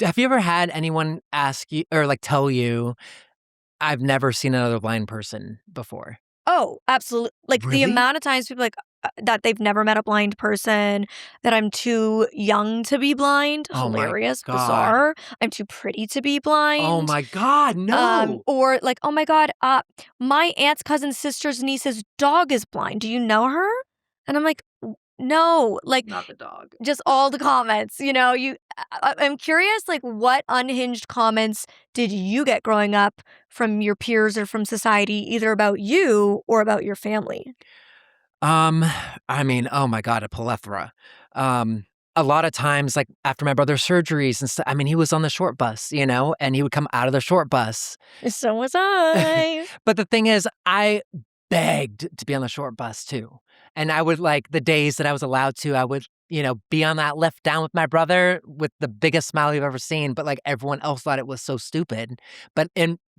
Have you ever had anyone ask you or like tell you, I've never seen another blind person before? Oh, absolutely. Like the Really? amount of times people that they've never met a blind person, that I'm too young to be blind, Oh my hilarious, God. bizarre. I'm too pretty to be Oh blind. my God, no. Or like, oh my God, my aunt's cousin's sister's niece's dog is blind. Do you know her? And I'm like, no, like Not the dog. just all the comments, I'm curious, like, what unhinged comments did you get growing up from your peers or from society, either about you or about your family? Um, I mean, oh my God, a plethora. A lot of times, like after my brother's surgeries and stuff, I mean, he was on the short bus, and he would come out of the short bus. So was I. But the thing is, I begged to be on the short bus too. And I would like the days that I was allowed to, I would, be on that lift down with my brother with the biggest smile you've ever seen. But like everyone else thought it was so stupid.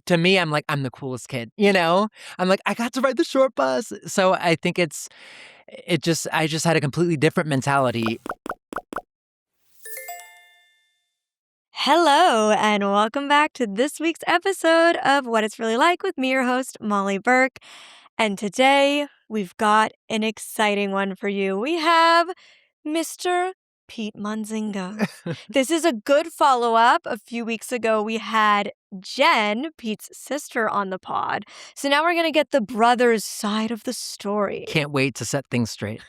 To me, I'm like, I'm the coolest kid. I'm like, I got to ride the short bus. So I think I just had a completely different mentality. Hello, and welcome back to this week's episode of What It's Really Like with me, your host, Molly Burke. And today, we've got an exciting one for you. We have Mr. Peet Montzingo. This is a good follow-up. A few weeks ago, we had Jen, Pete's sister, on the pod. So now we're going to get the brother's side of the story. Can't wait to set things straight.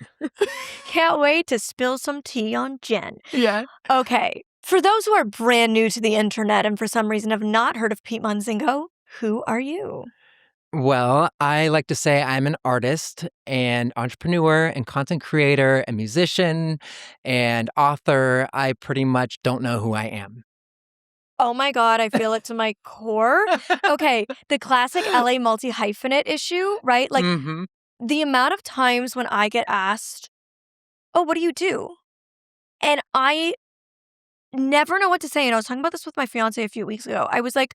Can't wait to spill some tea on Jen. Yeah. Okay. For those who are brand new to the internet and for some reason have not heard of Peet Montzingo, who are you? Well, I like to say I'm an artist and entrepreneur and content creator and musician and author. I pretty much don't know who I am. Oh my God, I feel it to my core. Okay, the classic LA multi-hyphenate issue, right? Like Mm-hmm. the amount of times when I get asked, oh, what do you do? And I never know what to say. And I was talking about this with my fiance a few weeks ago. I was like,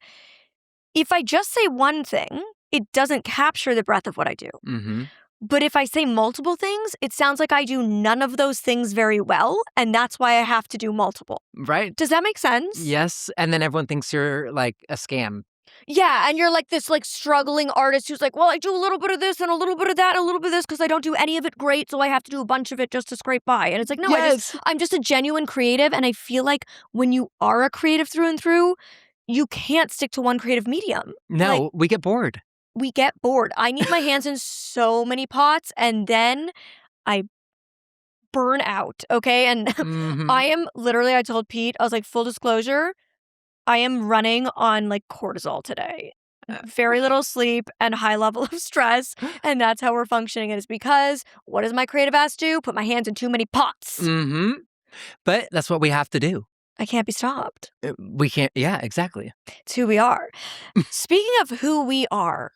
if I just say one thing, it doesn't capture the breadth of what I do. Mm-hmm. But if I say multiple things, it sounds like I do none of those things very well, and that's why I have to do multiple. Right. Does that make sense? Yes. And then everyone thinks you're like a scam. Yeah, and you're like this like struggling artist who's like, well, I do a little bit of this and a little bit of that and a little bit of this because I don't do any of it great, so I have to do a bunch of it just to scrape by. And it's like, no, Yes. I'm just a genuine creative, and I feel like when you are a creative through and through, you can't stick to one creative medium. No, Like, we get bored. we get bored. I need my hands in so many pots, and then I burn out, okay? And Mm-hmm. I told Pete, I was like, full disclosure, I am running on like cortisol today. Very little sleep and high level of stress. And that's how we're functioning. And it's because what does my creative ass do? Put my hands in too many pots. Mm-hmm. But that's what we have to do. I can't be stopped. We can't. Yeah, exactly. It's who we are. Speaking of who we are,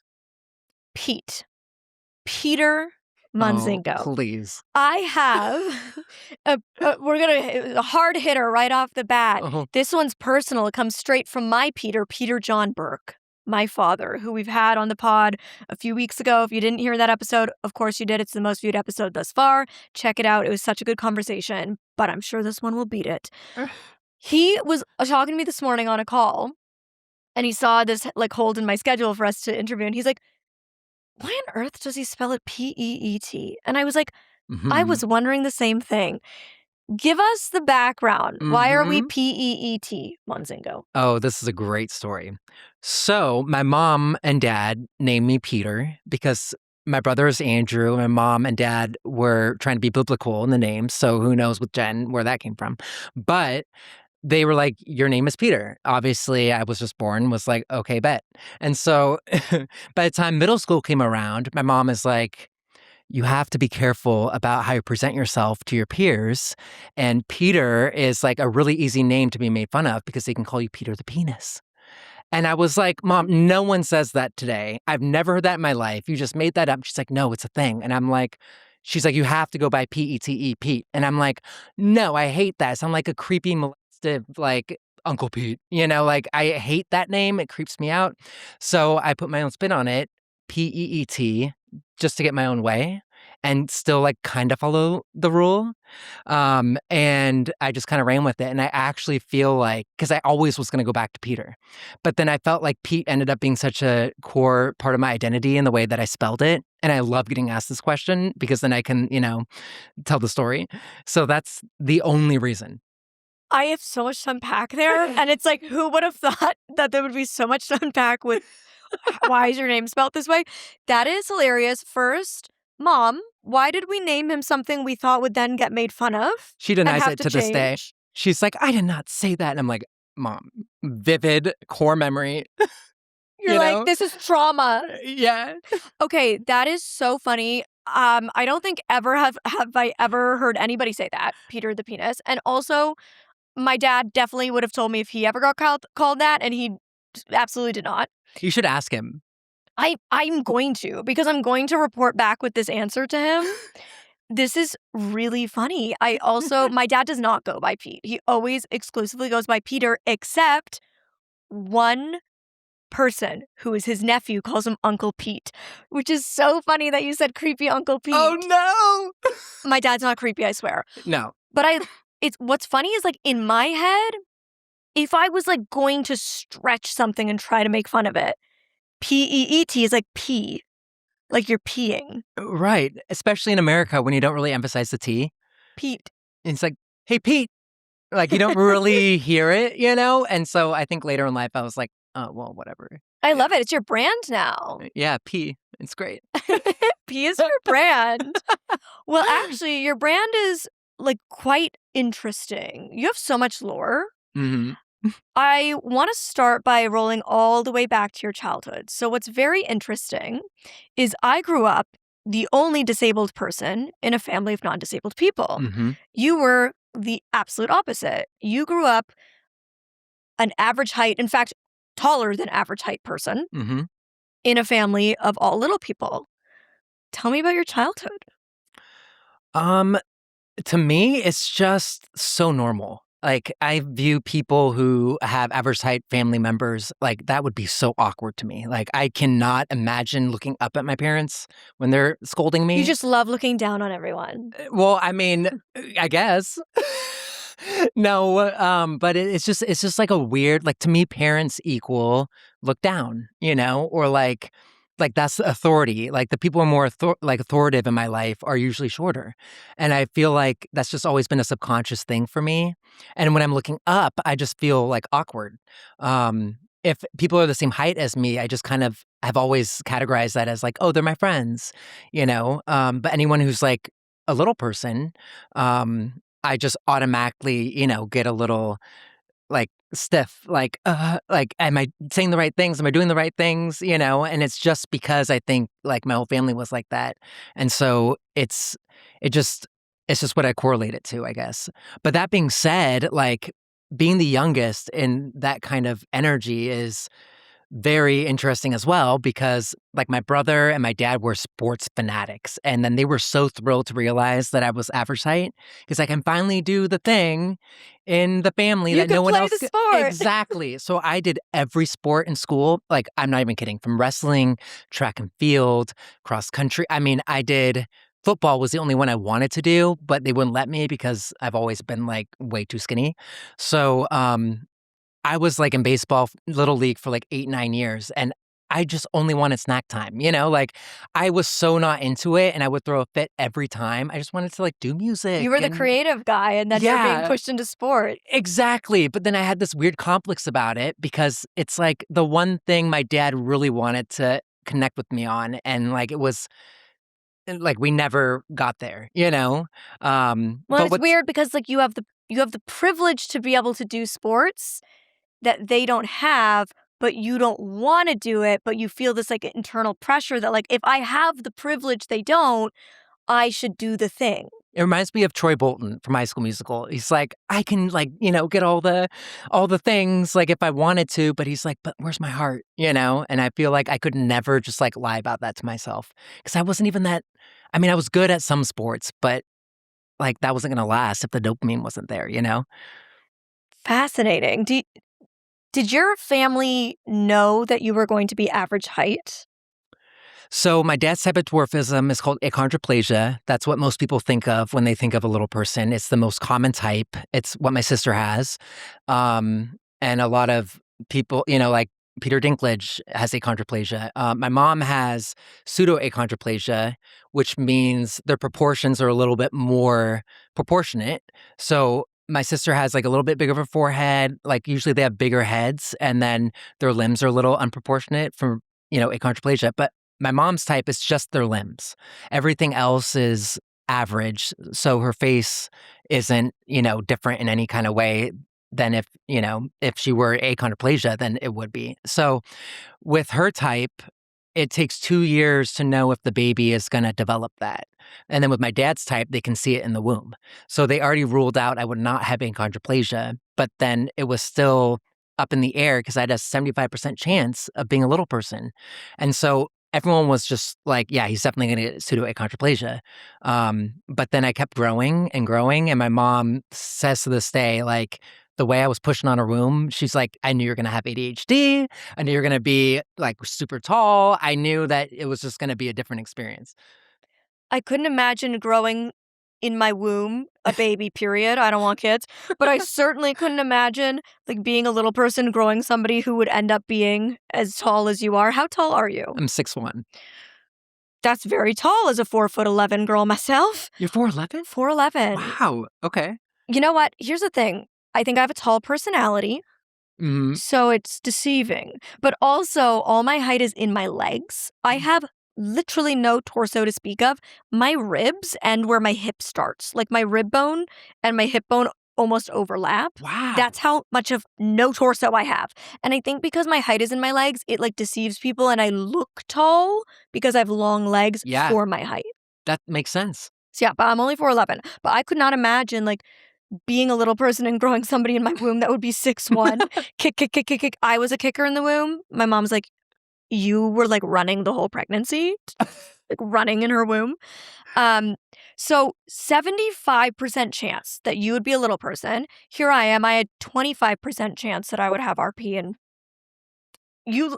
Peter Montzingo. Oh, please. I have a hard hitter right off the bat. Oh. This one's personal. It comes straight from my Peter John Burke, my father, who we've had on the pod a few weeks ago. If you didn't hear that episode, of course you did. It's the most viewed episode thus far. Check it out. It was such a good conversation, but I'm sure this one will beat it. He was talking to me this morning on a call, and he saw this like hold in my schedule for us to interview, and he's like, why on earth does he spell it P-E-E-T? And I was like, I was wondering the same thing. Give us the background. Why are we P-E-E-T, Montzingo? Oh, this is a great story. So my mom and dad named me Peter because my brother is Andrew. My mom and dad were trying to be biblical in the name. So who knows with Jen where that came from. But they were like, your name is Peter. Obviously, I was just born, was like, okay, bet. And so by the time middle school came around, my mom is like, you have to be careful about how you present yourself to your peers. And Peter is like a really easy name to be made fun of because they can call you Peter the Penis. And I was like, Mom, no one says that today. I've never heard that in my life. You just made that up. She's like, no, it's a thing. And I'm like, she's like, you have to go by P-E-T-E, Pete. And I'm like, no, I hate that. So I'm like a creepy like Uncle Pete, like I hate that name. It creeps me out. So I put my own spin on it, P-E-E-T, just to get my own way. and still like kind of follow the rule. And I just kind of ran with it. And I actually feel like, because I always was going to go back to Peter, but then I felt like Pete ended up being such a core part of my identity in the way that I spelled it. And I love getting asked this question because then I can, tell the story. So that's the only reason. I have so much to unpack there. And it's like, who would have thought that there would be so much to unpack with why is your name spelled this way? That is hilarious. First, Mom, why did we name him something we thought would then get made fun of She and denies have it to to this day. change? She's like, I did not say that. And I'm like, Mom, vivid core memory. You're like, this is trauma. Yeah. Okay, that is so funny. I don't think ever have I ever heard anybody say that, Peter the penis. And also, my dad definitely would have told me if he ever got called that, and he absolutely did not. You should ask him. I'm going to, because I'm going to report back with this answer to him. This is really funny. My dad does not go by Pete. He always exclusively goes by Peter, except one person who is his nephew calls him Uncle Pete, which is so funny that you said creepy Uncle Pete. Oh, no. My dad's not creepy, I swear. No. But it's what's funny is like in my head, if I was like going to stretch something and try to make fun of it, PEET is like pee, like you're peeing. Right. Especially in America when you don't really emphasize the T. Pete. It's like, hey, Pete. Like you don't really hear it, And so I think later in life I was like, oh, well, whatever. I love it. It's your brand now. Yeah, P. It's great. P is your brand. Well, actually, your brand is like quite interesting. You have so much lore. Mm-hmm. I want to start by rolling all the way back to your childhood. So what's very interesting is I grew up the only disabled person in a family of non-disabled people. Mm-hmm. You were the absolute opposite. You grew up an average height, in fact, taller than average height person Mm-hmm. in a family of all little people. Tell me about your childhood. To me, it's just so normal. Like I view people who have average height family members, like that would be so awkward to me. Like I cannot imagine looking up at my parents when they're scolding me. You just love looking down on everyone. Well, I mean, I guess. No, but it's just like a weird, like to me, parents equal look down, or like that's authority. Like the people who are more authoritative in my life are usually shorter, and I feel like that's just always been a subconscious thing for me. And when I'm looking up, I just feel like awkward. If people are the same height as me, I just kind of have always categorized that as like, oh, they're my friends, But anyone who's like a little person, I just automatically, get a little like stiff, like, am I saying the right things? Am I doing the right things? And it's just because I think like my whole family was like that. And so it's just what I correlate it to, I guess. But that being said, like being the youngest in that kind of energy is very interesting as well because like my brother and my dad were sports fanatics and then they were so thrilled to realize that I was average height because I can finally do the thing in the family You that can no one play else the sport. Exactly. So I did every sport in school. Like I'm not even kidding. From wrestling, track and field, cross country. I mean, I did football was the only one I wanted to do, but they wouldn't let me because I've always been like way too skinny. So I was like in baseball, little league for like 8, 9 years. And I just only wanted snack time, Like I was so not into it and I would throw a fit every time. I just wanted to like do music. You were the creative guy and then you're being Yeah. pushed into sport. Exactly. But then I had this weird complex about it because it's like the one thing my dad really wanted to connect with me on. And like it was like we never got there, Well, but it's weird because like you have the privilege to be able to do sports that they don't have, but you don't want to do it, but you feel this like internal pressure that like if I have the privilege they don't, I should do the thing. It reminds me of Troy Bolton from High School Musical. He's like, I can like, get all the things like if I wanted to, but he's like, but where's my heart, And I feel like I could never just like lie about that to myself because I wasn't even that. I mean, I was good at some sports, but like that wasn't going to last if the dopamine wasn't there, Fascinating. Did your family know that you were going to be average height? So my dad's type of dwarfism is called achondroplasia. That's what most people think of when they think of a little person. It's the most common type. It's what my sister has. And a lot of people, like Peter Dinklage has achondroplasia. My mom has pseudo-achondroplasia, which means their proportions are a little bit more proportionate. So my sister has like a little bit bigger of a forehead. Like usually they have bigger heads, and then their limbs are a little unproportionate from, achondroplasia. But my mom's type is just their limbs. Everything else is average. So her face isn't, different in any kind of way than if she were achondroplasia, then it would be. So with her type, it takes 2 years to know if the baby is going to develop that. And then with my dad's type, they can see it in the womb. So they already ruled out I would not have achondroplasia, but then it was still up in the air because I had a 75% chance of being a little person. And so everyone was just like, yeah, he's definitely going to get pseudo-achondroplasia. But then I kept growing and growing. And my mom says to this day, like, the way I was pushing on her womb, she's like, I knew you're going to have ADHD. I knew you're going to be like super tall. I knew that it was just going to be a different experience. I couldn't imagine growing in my womb a baby, period. I don't want kids. But I certainly couldn't imagine like being a little person growing somebody who would end up being as tall as you are. How tall are you? I'm 6'1". That's very tall as a 4'11" girl myself. You're 4'11"? 4'11". Wow. Okay. You know what? Here's the thing. I think I have a tall personality, so it's deceiving. But also, all my height is in my legs. I have literally no torso to speak of. My ribs end where my hip starts. Like my rib bone and my hip bone almost overlap. Wow. That's how much of no torso I have. And I think because my height is in my legs, it like deceives people and I look tall because I have long legs for my height. That makes sense. So yeah, but I'm only 4'11". But I could not imagine like being a little person and growing somebody in my womb that would be 6'1". Kick. I was a kicker in the womb. My mom's like, you were like running the whole pregnancy, like running in her womb. So 75% chance that you would be a little person. Here I am. I had 25% chance that I would have RP, and you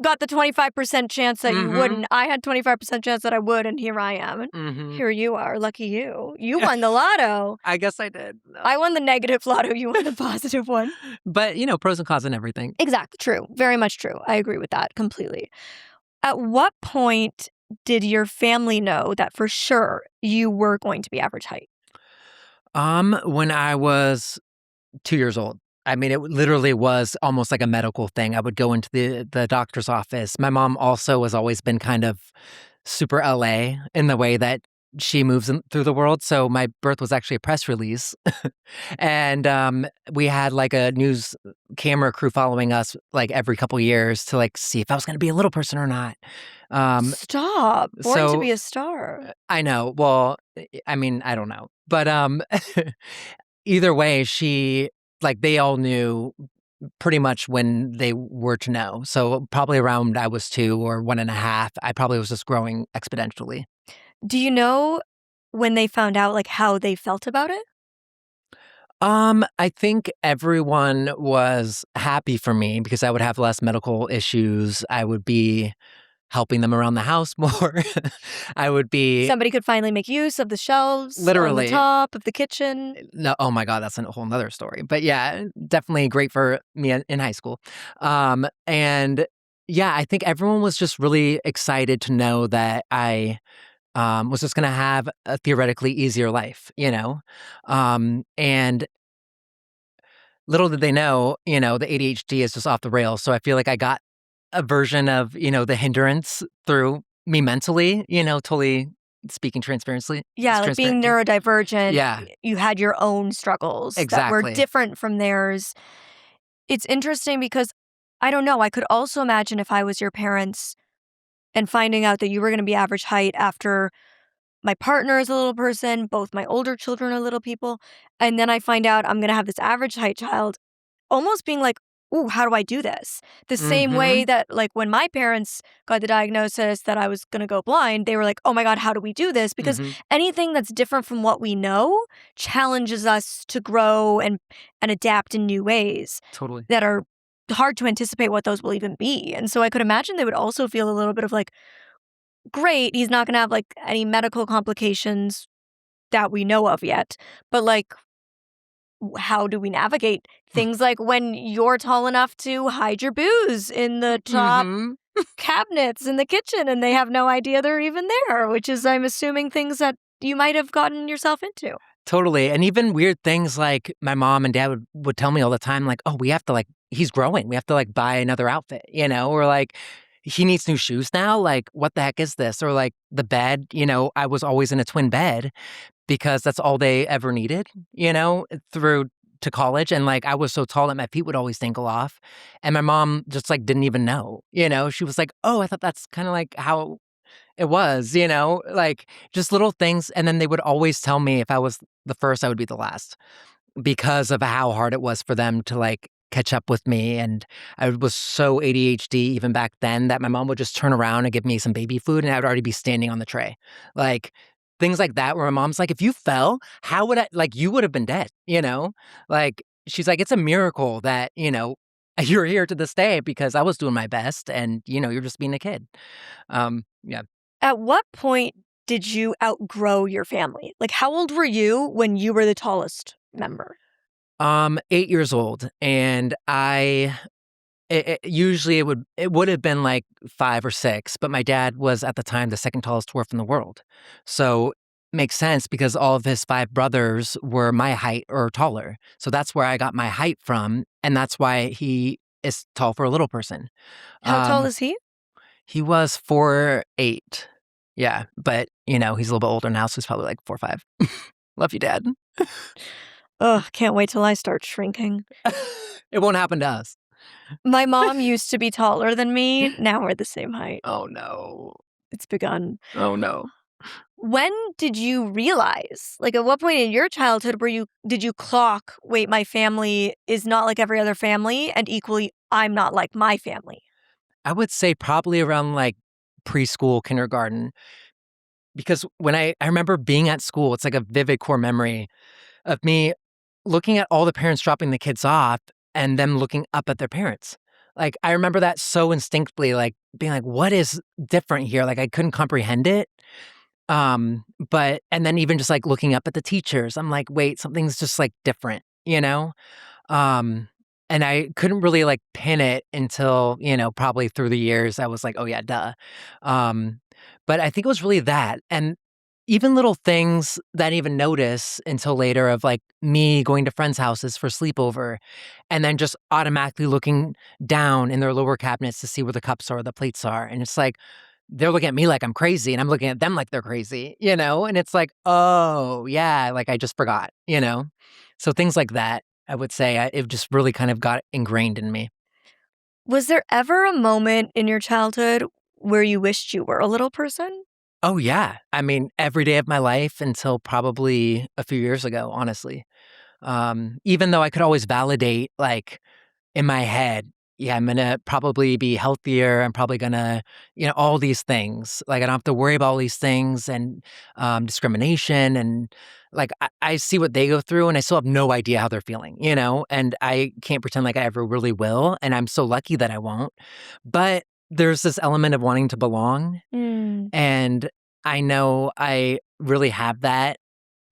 got the 25% chance that you wouldn't. I had 25% chance that I would, and here I am. Here you are. Lucky you. You won the lotto. I guess I did. No. I won the negative lotto. You won the positive one. But, pros and cons and everything. Exactly. True. Very much true. I agree with that completely. At what point did your family know that for sure you were going to be average height? When I was 2 years old. I mean, it literally was almost like a medical thing. I would go into the doctor's office. My mom also has always been kind of super LA in the way that she moves through the world. So my birth was actually a press release. And we had like a news camera crew following us like every couple years to like see if I was going to be a little person or not. Stop. Born to be a star. I know. Well, I mean, I don't know. But either way, they all knew pretty much when they were to know. So probably around I was 2 or 1.5, I probably was just growing exponentially. Do you know when they found out like how they felt about it? I think everyone was happy for me because I would have less medical issues. I would be helping them around the house more. I would be... Somebody could finally make use of the shelves literally on the top of the kitchen. No, oh my God, that's a whole nother story. But yeah, definitely great for me in high school. And yeah, I think everyone was just really excited to know that I was just going to have a theoretically easier life, and little did they know, the ADHD is just off the rails. So I feel like I got a version of, the hindrance through me mentally, totally speaking transparently. Yeah, like being neurodivergent. Yeah. You had your own struggles that were different from theirs. It's interesting because, I don't know, I could also imagine if I was your parents and finding out that you were going to be average height after my partner is a little person, both my older children are little people, and then I find out I'm going to have this average height child, almost being like, ooh, how do I do this? The same way that like when my parents got the diagnosis that I was going to go blind, they were like, oh my God, how do we do this? Because anything that's different from what we know challenges us to grow and adapt in new ways. Totally. That are hard to anticipate what those will even be. And so I could imagine they would also feel a little bit of like, great. He's not going to have like any medical complications that we know of yet. But like, how do we navigate things like when you're tall enough to hide your booze in the top Hmm. cabinets in the kitchen and they have no idea they're even there, which is, I'm assuming, things that you might have gotten yourself into. Totally. And even weird things like my mom and dad would tell me all the time, like, oh, we have to like, he's growing. We have to like buy another outfit, or like, he needs new shoes now. Like, what the heck is this? Or like the bed, I was always in a twin bed because that's all they ever needed, through to college. And like, I was so tall that my feet would always dangle off. And my mom just like didn't even know, she was like, oh, I thought that's kind of like how it was, like just little things. And then they would always tell me if I was the first, I would be the last because of how hard it was for them to like catch up with me. And I was so ADHD even back then that my mom would just turn around and give me some baby food and I would already be standing on the tray. Like things like that, where my mom's like, if you fell, how would I, like, you would have been dead, Like, she's like, it's a miracle that, you're here to this day because I was doing my best and, you're just being a kid. Yeah. At what point did you outgrow your family? Like, how old were you when you were the tallest member? 8 years old, and usually it would have been like 5 or 6, but my dad was at the time the second tallest dwarf in the world. So, makes sense because all of his 5 brothers were my height or taller. So that's where I got my height from, and that's why he is tall for a little person. How tall Um, is he? he was 4'8". Yeah, but, he's a little bit older now, so he's probably like 4'5". Love you, Dad. Ugh, can't wait till I start shrinking. It won't happen to us. My mom used to be taller than me. Now we're the same height. Oh, no. It's begun. Oh, no. When did you realize? Like, at what point in your childhood did you clock, wait, my family is not like every other family, and equally, I'm not like my family? I would say probably around, like, preschool, kindergarten, because when I remember being at school, it's like a vivid core memory of me looking at all the parents dropping the kids off and them looking up at their parents. Like, I remember that so instinctively, like, being like, "What is different here?" Like, I couldn't comprehend it. But and then even just, like, looking up at the teachers, I'm like, "Wait, something's just, like, different," you know? Um, and I couldn't really, like, pin it until, probably through the years, I was like, "Oh, yeah, duh." Um, but I think it was really that, and even little things that I didn't even notice until later of, like, me going to friends' houses for sleepover, and then just automatically looking down in their lower cabinets to see where the cups are, the plates are, and it's like, they're looking at me like I'm crazy, and I'm looking at them like they're crazy, and it's like, "Oh, yeah, like, I just forgot," you know? So things like that, I would say, it just really kind of got ingrained in me. Was there ever a moment in your childhood where you wished you were a little person? Oh, yeah. I mean, every day of my life until probably a few years ago, honestly. Even though I could always validate, like, in my head, yeah, I'm gonna probably be healthier. I'm probably gonna, all these things. Like, I don't have to worry about all these things and discrimination. And like, I see what they go through and I still have no idea how they're feeling, and I can't pretend like I ever really will. And I'm so lucky that I won't. But there's this element of wanting to belong. Mm. And I know I really have that.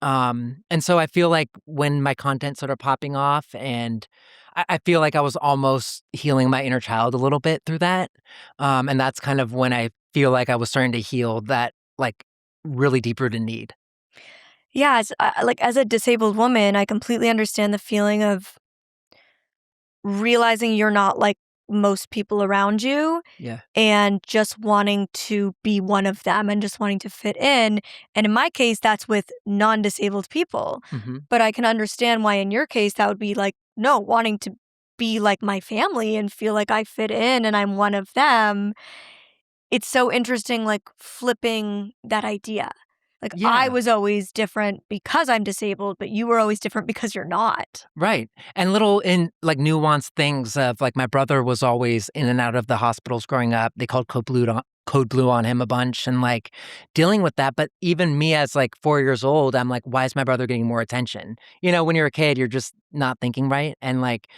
And so I feel like when my content started popping off and I feel like I was almost healing my inner child a little bit through that. And that's kind of when I feel like I was starting to heal that like really deep rooted need. Yeah, as a disabled woman, I completely understand the feeling of realizing you're not like most people around you Yeah. and just wanting to be one of them and just wanting to fit in. And in my case, that's with non-disabled people. Hmm. But I can understand why in your case that would be like, no, wanting to be like my family and feel like I fit in and I'm one of them. It's so interesting, like flipping that idea. Like I Yeah. was always different because I'm disabled, but you were always different because you're not. Right. And little in like nuanced things of like my brother was always in and out of the hospitals growing up. They called code blue on him a bunch and like dealing with that. But even me as like 4 years old, I'm like, why is my brother getting more attention? When you're a kid, you're just not thinking right. And like,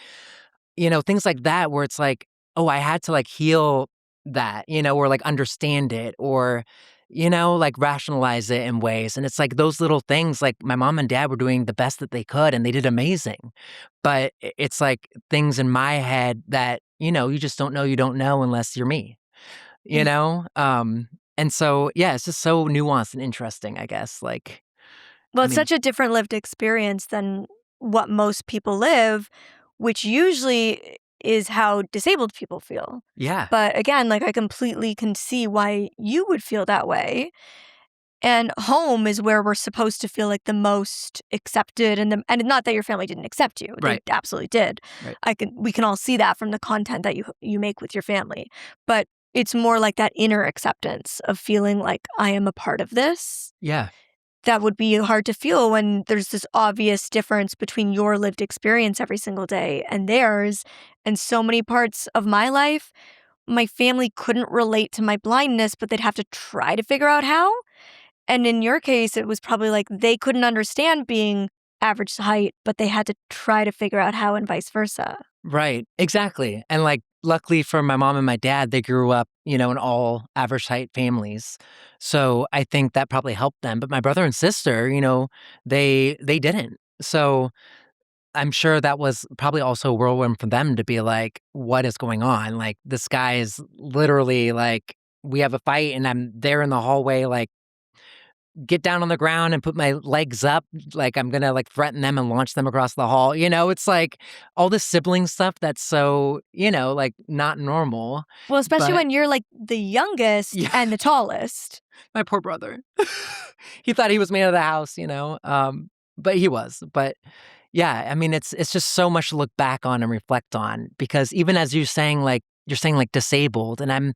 things like that where it's like, oh, I had to like heal that, or like understand it or, like rationalize it in ways. And it's like those little things, like my mom and dad were doing the best that they could and they did amazing. But it's like things in my head that, you just don't know unless you're me, you Mm. know? And so, yeah, it's just so nuanced and interesting, I guess. Like, Well, I it's mean, such a different lived experience than what most people live, which usually is how disabled people feel. yeah, But again, like I completely can see why you would feel that way. And home is where we're supposed to feel like the most accepted and not that your family didn't accept you. They right, absolutely did. right. We can all see that from the content that you make with your family. But it's more like that inner acceptance of feeling like I am a part of this. Yeah, That would be hard to feel when there's this obvious difference between your lived experience every single day and theirs. And so many parts of my life, my family couldn't relate to my blindness, but they'd have to try to figure out how. And in your case, it was probably like they couldn't understand being average height, but they had to try to figure out how and vice versa. right. Exactly. And like, luckily for my mom and my dad, they grew up, in all average height families. So I think that probably helped them. But my brother and sister, they didn't. So I'm sure that was probably also a whirlwind for them to be like, what is going on? Like, this guy is literally like, we have a fight and I'm there in the hallway, like, get down on the ground and put my legs up. Like, I'm going to like threaten them and launch them across the hall. It's like all this sibling stuff that's so, like not normal. Well, especially But when you're like the youngest yeah, and the tallest. my poor brother. He thought he was man of the house, but he was. But yeah, I mean, it's just so much to look back on and reflect on because even as you're saying like disabled, and I'm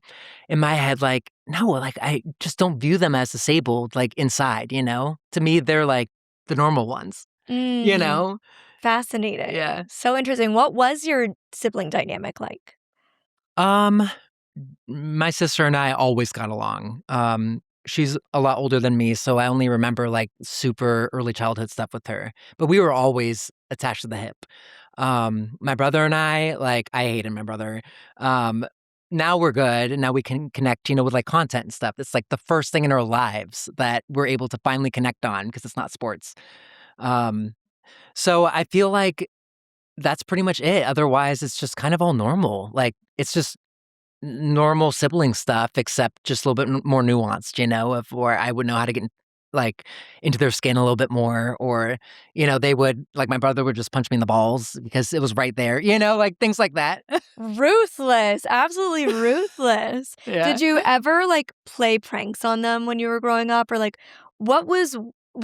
in my head like, no, like I just don't view them as disabled like inside, To me, they're like the normal ones, you Mm, know? fascinating. Yeah. So interesting. What was your sibling dynamic like? Um, my sister and I always got along. She's a lot older than me, so I only remember like super early childhood stuff with her. But we were always attached to the hip. My brother and I, like, I hated my brother. Um, Now we're good, and now we can connect, with like content and stuff. It's like the first thing in our lives that we're able to finally connect on because it's not sports. Um, so I feel like that's pretty much it. Otherwise, it's just kind of all normal. Like, it's just normal sibling stuff, except just a little bit more nuanced, of where I would know how to get like into their skin a little bit more, or they would like my brother would just punch me in the balls because it was right there, like things like that. Ruthless, absolutely ruthless. Yeah. Did you ever like play pranks on them when you were growing up or like what was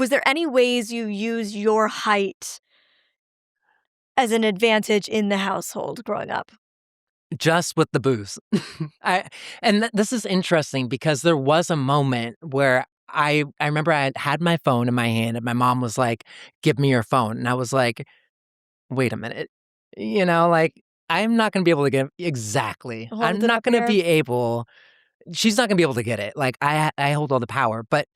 there any ways you use your height as an advantage in the household growing up? Just with the booze. I this is interesting because there was a moment where I remember I had my phone in my hand and my mom was like, "Give me your phone." And I was like, "Wait a minute." Like, I'm not gonna be able to get exactly. Hold I'm it not up gonna here. be able she's not gonna be able to get it. Like, I hold all the power, but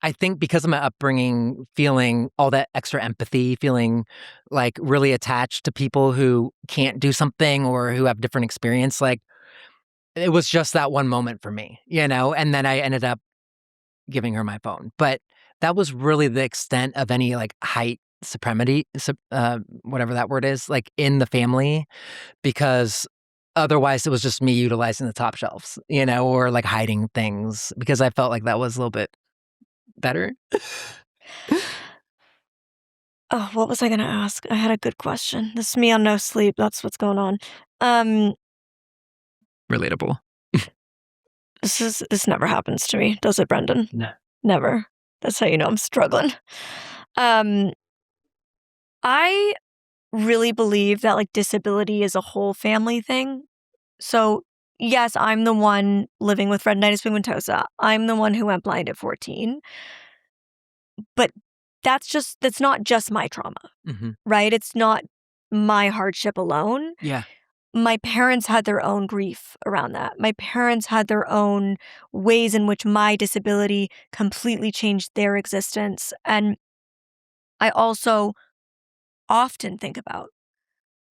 I think because of my upbringing, feeling all that extra empathy, feeling, like, really attached to people who can't do something or who have different experience, like, it was just that one moment for me, and then I ended up giving her my phone, but that was really the extent of any, like, height supremacy, whatever that word is, like, in the family, because otherwise it was just me utilizing the top shelves, or, like, hiding things because I felt like that was a little bit better. Oh, what was I gonna ask? I had a good question. This is me on no sleep. That's what's going on. Um, Relatable. this never happens to me, does it, Brendan? No. Never. That's how you know I'm struggling. Um, I really believe that like disability is a whole family thing. So, yes, I'm the one living with retinitis pigmentosa. I'm the one who went blind at 14, but that's not just my trauma, Mhm. right? It's not my hardship alone. Yeah. My parents had their own grief around that. My parents had their own ways in which my disability completely changed their existence. And I also often think about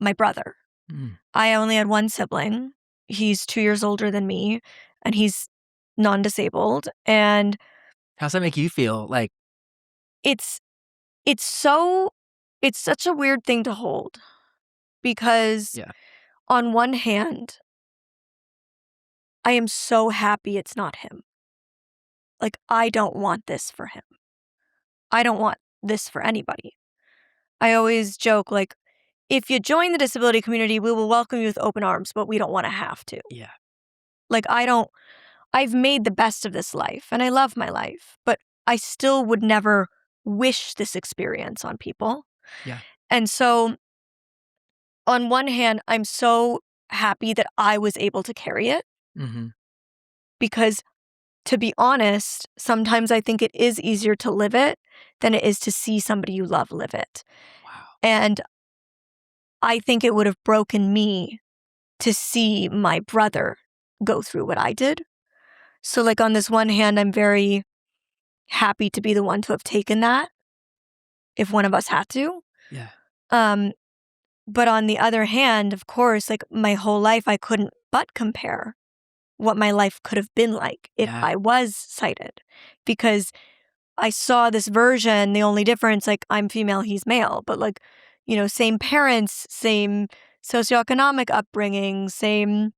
my brother. Mm. I only had one sibling. He's 2 years older than me, and he's non-disabled, and How's that make you feel? Like, it's it's so it's such a weird thing to hold because yeah, on one hand, I am so happy it's not him. Like, I don't want this for him. I don't want this for anybody. I always joke, like, if you join the disability community, we will welcome you with open arms, but we don't want to have to. yeah, Like, I've made the best of this life and I love my life, but I still would never wish this experience on people. yeah. And so, on one hand, I'm so happy that I was able to carry it Mm-hmm. because, to be honest, sometimes I think it is easier to live it than it is to see somebody you love live it. Wow. And I think it would have broken me to see my brother go through what I did. So, like, on this one hand, I'm very happy to be the one to have taken that if one of us had to. Yeah, Um, but on the other hand, of course, like, my whole life, I couldn't but compare what my life could have been like if yeah, I was sighted, because I saw this version. The only difference, like, I'm female, he's male, but, like, same parents, same socioeconomic upbringing, same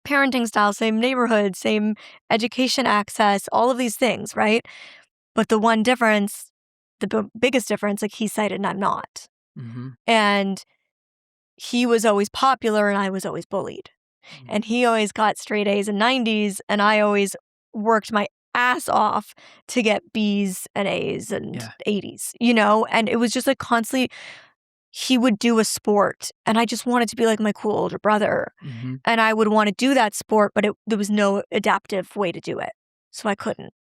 parenting style, same neighborhood, same education access, all of these things, right? But the one difference, the biggest difference, like, he's sighted and I'm not. mm-hmm. And he was always popular and I was always bullied. And he always got straight A's and 90s, and I always worked my ass off to get B's and A's and Yeah, 80s, And it was just like constantly, he would do a sport, and I just wanted to be like my cool older brother. mm-hmm. And I would want to do that sport, but there was no adaptive way to do it. So I couldn't,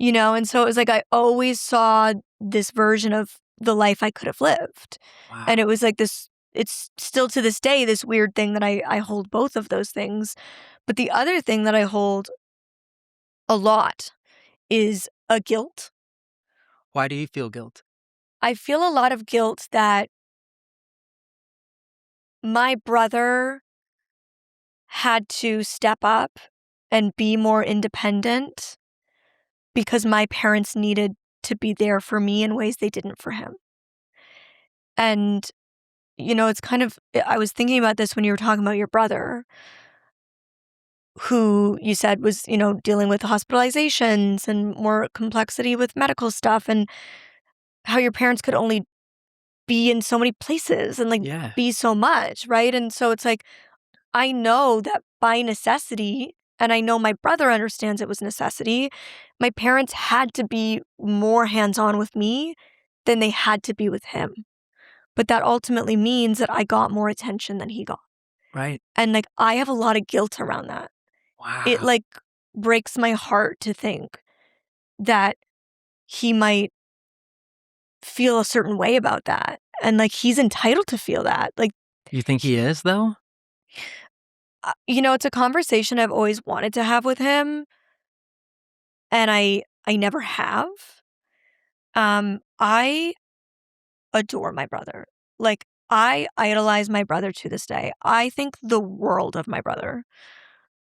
And so it was like I always saw this version of the life I could have lived. And Wow. it was like this, it's still to this day, this weird thing that I hold both of those things. But the other thing that I hold a lot is a guilt. Why do you feel guilt? I feel a lot of guilt that my brother had to step up and be more independent because my parents needed to be there for me in ways they didn't for him. And, it's kind of, I was thinking about this when you were talking about your brother, who you said was, dealing with hospitalizations and more complexity with medical stuff, and how your parents could only be in so many places and, like, Yeah, be so much, right? And so it's like, I know that by necessity, and I know my brother understands it was necessity, my parents had to be more hands-on with me than they had to be with him. But that ultimately means that I got more attention than he got. right. And, like, I have a lot of guilt around that. It, Wow. like, breaks my heart to think that he might feel a certain way about that. And, like, he's entitled to feel that. Like, You think he is, though? it's a conversation I've always wanted to have with him, and I never have. I adore my brother. Like, I idolize my brother to this day. I think the world of my brother.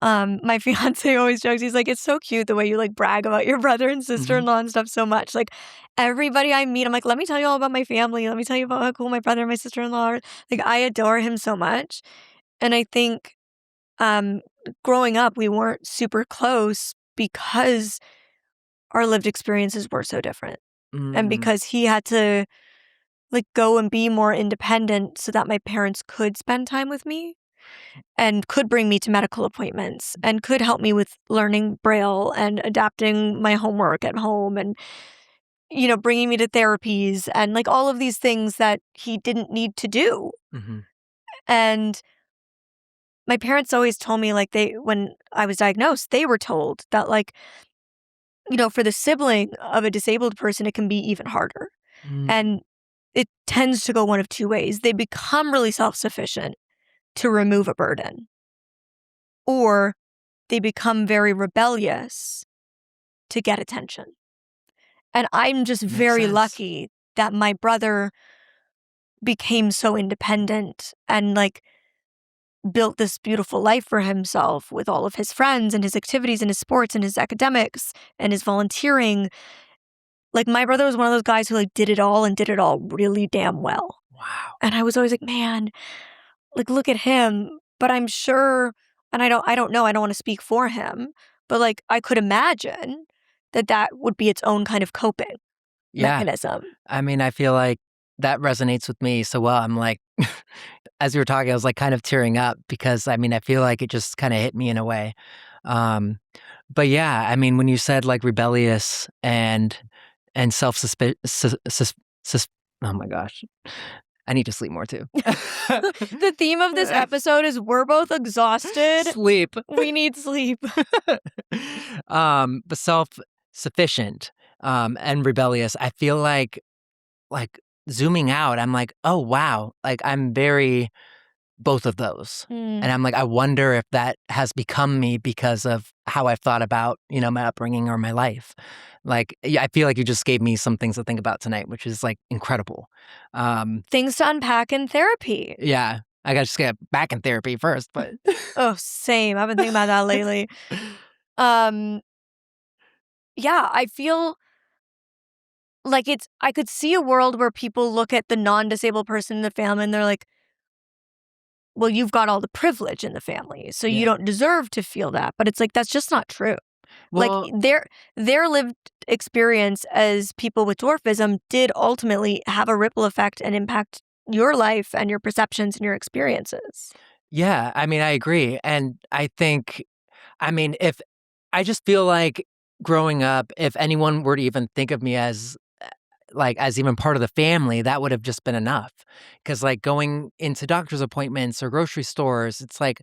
My fiance always jokes, he's like, "It's so cute the way you, like, brag about your brother and Mhm. sister-in-law and stuff so much." Like, everybody I meet, I'm like, "Let me tell you all about my family. Let me tell you about how cool my brother and my sister-in-law are." Like, I adore him so much. And I think, um, growing up, we weren't super close because our lived experiences were so different. And Mm, because he had to, like, go and be more independent so that my parents could spend time with me and could bring me to medical appointments and could help me with learning Braille and adapting my homework at home and, bringing me to therapies and, like, all of these things that he didn't need to do. mhm. And my parents always told me, like, when I was diagnosed, they were told that, like, for the sibling of a disabled person, it can be even harder. Mm, And it tends to go one of two ways. They become really self-sufficient to remove a burden, or they become very rebellious to get attention. And I'm just makes very sense. lucky that my brother became so independent and, like, built this beautiful life for himself with all of his friends and his activities and his sports and his academics and his volunteering. Like, my brother was one of those guys who, like, did it all and did it all really damn well. Wow. And I was always like, man, like, look at him. But I'm sure, and I don't know, I don't want to speak for him, but like, I could imagine that would be its own kind of coping Yeah. mechanism. I mean, I feel like that resonates with me so well. I'm like, as you were talking, I was like kind of tearing up because I mean, I feel like it just kind of hit me in a way. Um, but yeah, I mean, when you said like rebellious and self oh my gosh, I need to sleep more too. The theme of this episode is we're both exhausted. Sleep. We need sleep. But self-sufficient and rebellious. I feel like zooming out, I'm like, oh wow, like I'm very both of those. And I'm like, I wonder if that has become me because of how I've thought about, my upbringing or my life. Like, I feel like you just gave me some things to think about tonight, which is like incredible. Things to unpack in therapy. Yeah, I got to just get back in therapy first, but Oh, same. I've been thinking about that lately. Yeah, I feel like I could see a world where people look at the non-disabled person in the family and they're like, well, you've got all the privilege in the family, so you Yeah. don't deserve to feel that. But it's like, that's just not true. well, Like, their lived experience as people with dwarfism did ultimately have a ripple effect and impact your life and your perceptions and your experiences. yeah, I mean, I agree. And I think, I mean, if I just feel like growing up, if anyone were to even think of me as as even part of the family, that would have just been enough. Because like going into doctor's appointments or grocery stores, it's like,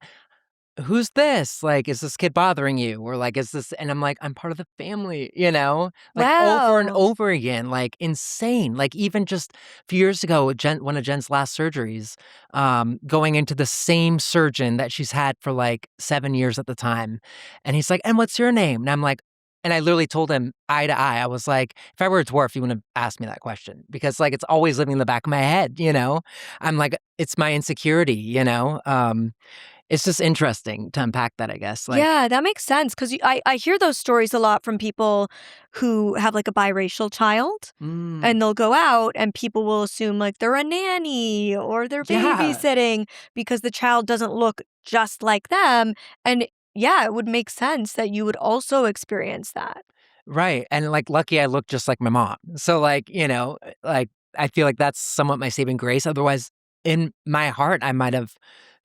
who's this? Like, is this kid bothering you? Or like, is this? And I'm like, I'm part of the family, like over and Wow. over again, like insane. Like even just a few years ago, one of Jen's last surgeries, going into the same surgeon that she's had for like 7 years at the time. And he's like, and what's your name? And I'm like, and I literally told him eye to eye, I was like, if I were a dwarf, you wouldn't have asked me that question because like it's always living in the back of my head. I'm like, it's my insecurity. It's just interesting to unpack that, I guess. Like, Yeah, that makes sense because I hear those stories a lot from people who have like a biracial child. mm, And they'll go out and people will assume like they're a nanny or they're yeah, babysitting because the child doesn't look just like them. And yeah, it would make sense that you would also experience that. right. And like, lucky I look just like my mom. So, like, I feel like that's somewhat my saving grace. Otherwise, in my heart, I might have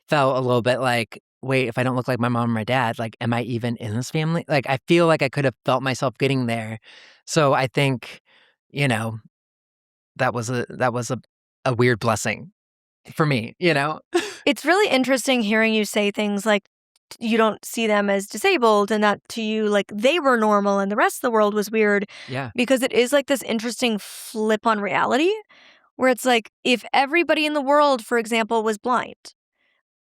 felt a little bit like, wait, if I don't look like my mom or my dad, like, am I even in this family? Like, I feel like I could have felt myself getting there. So, I think, you know, that was a weird blessing for me. It's really interesting hearing you say things like you don't see them as disabled and that to you, like they were normal and the rest of the world was weird Yeah. because it is like this interesting flip on reality where it's like if everybody in the world, for example, was blind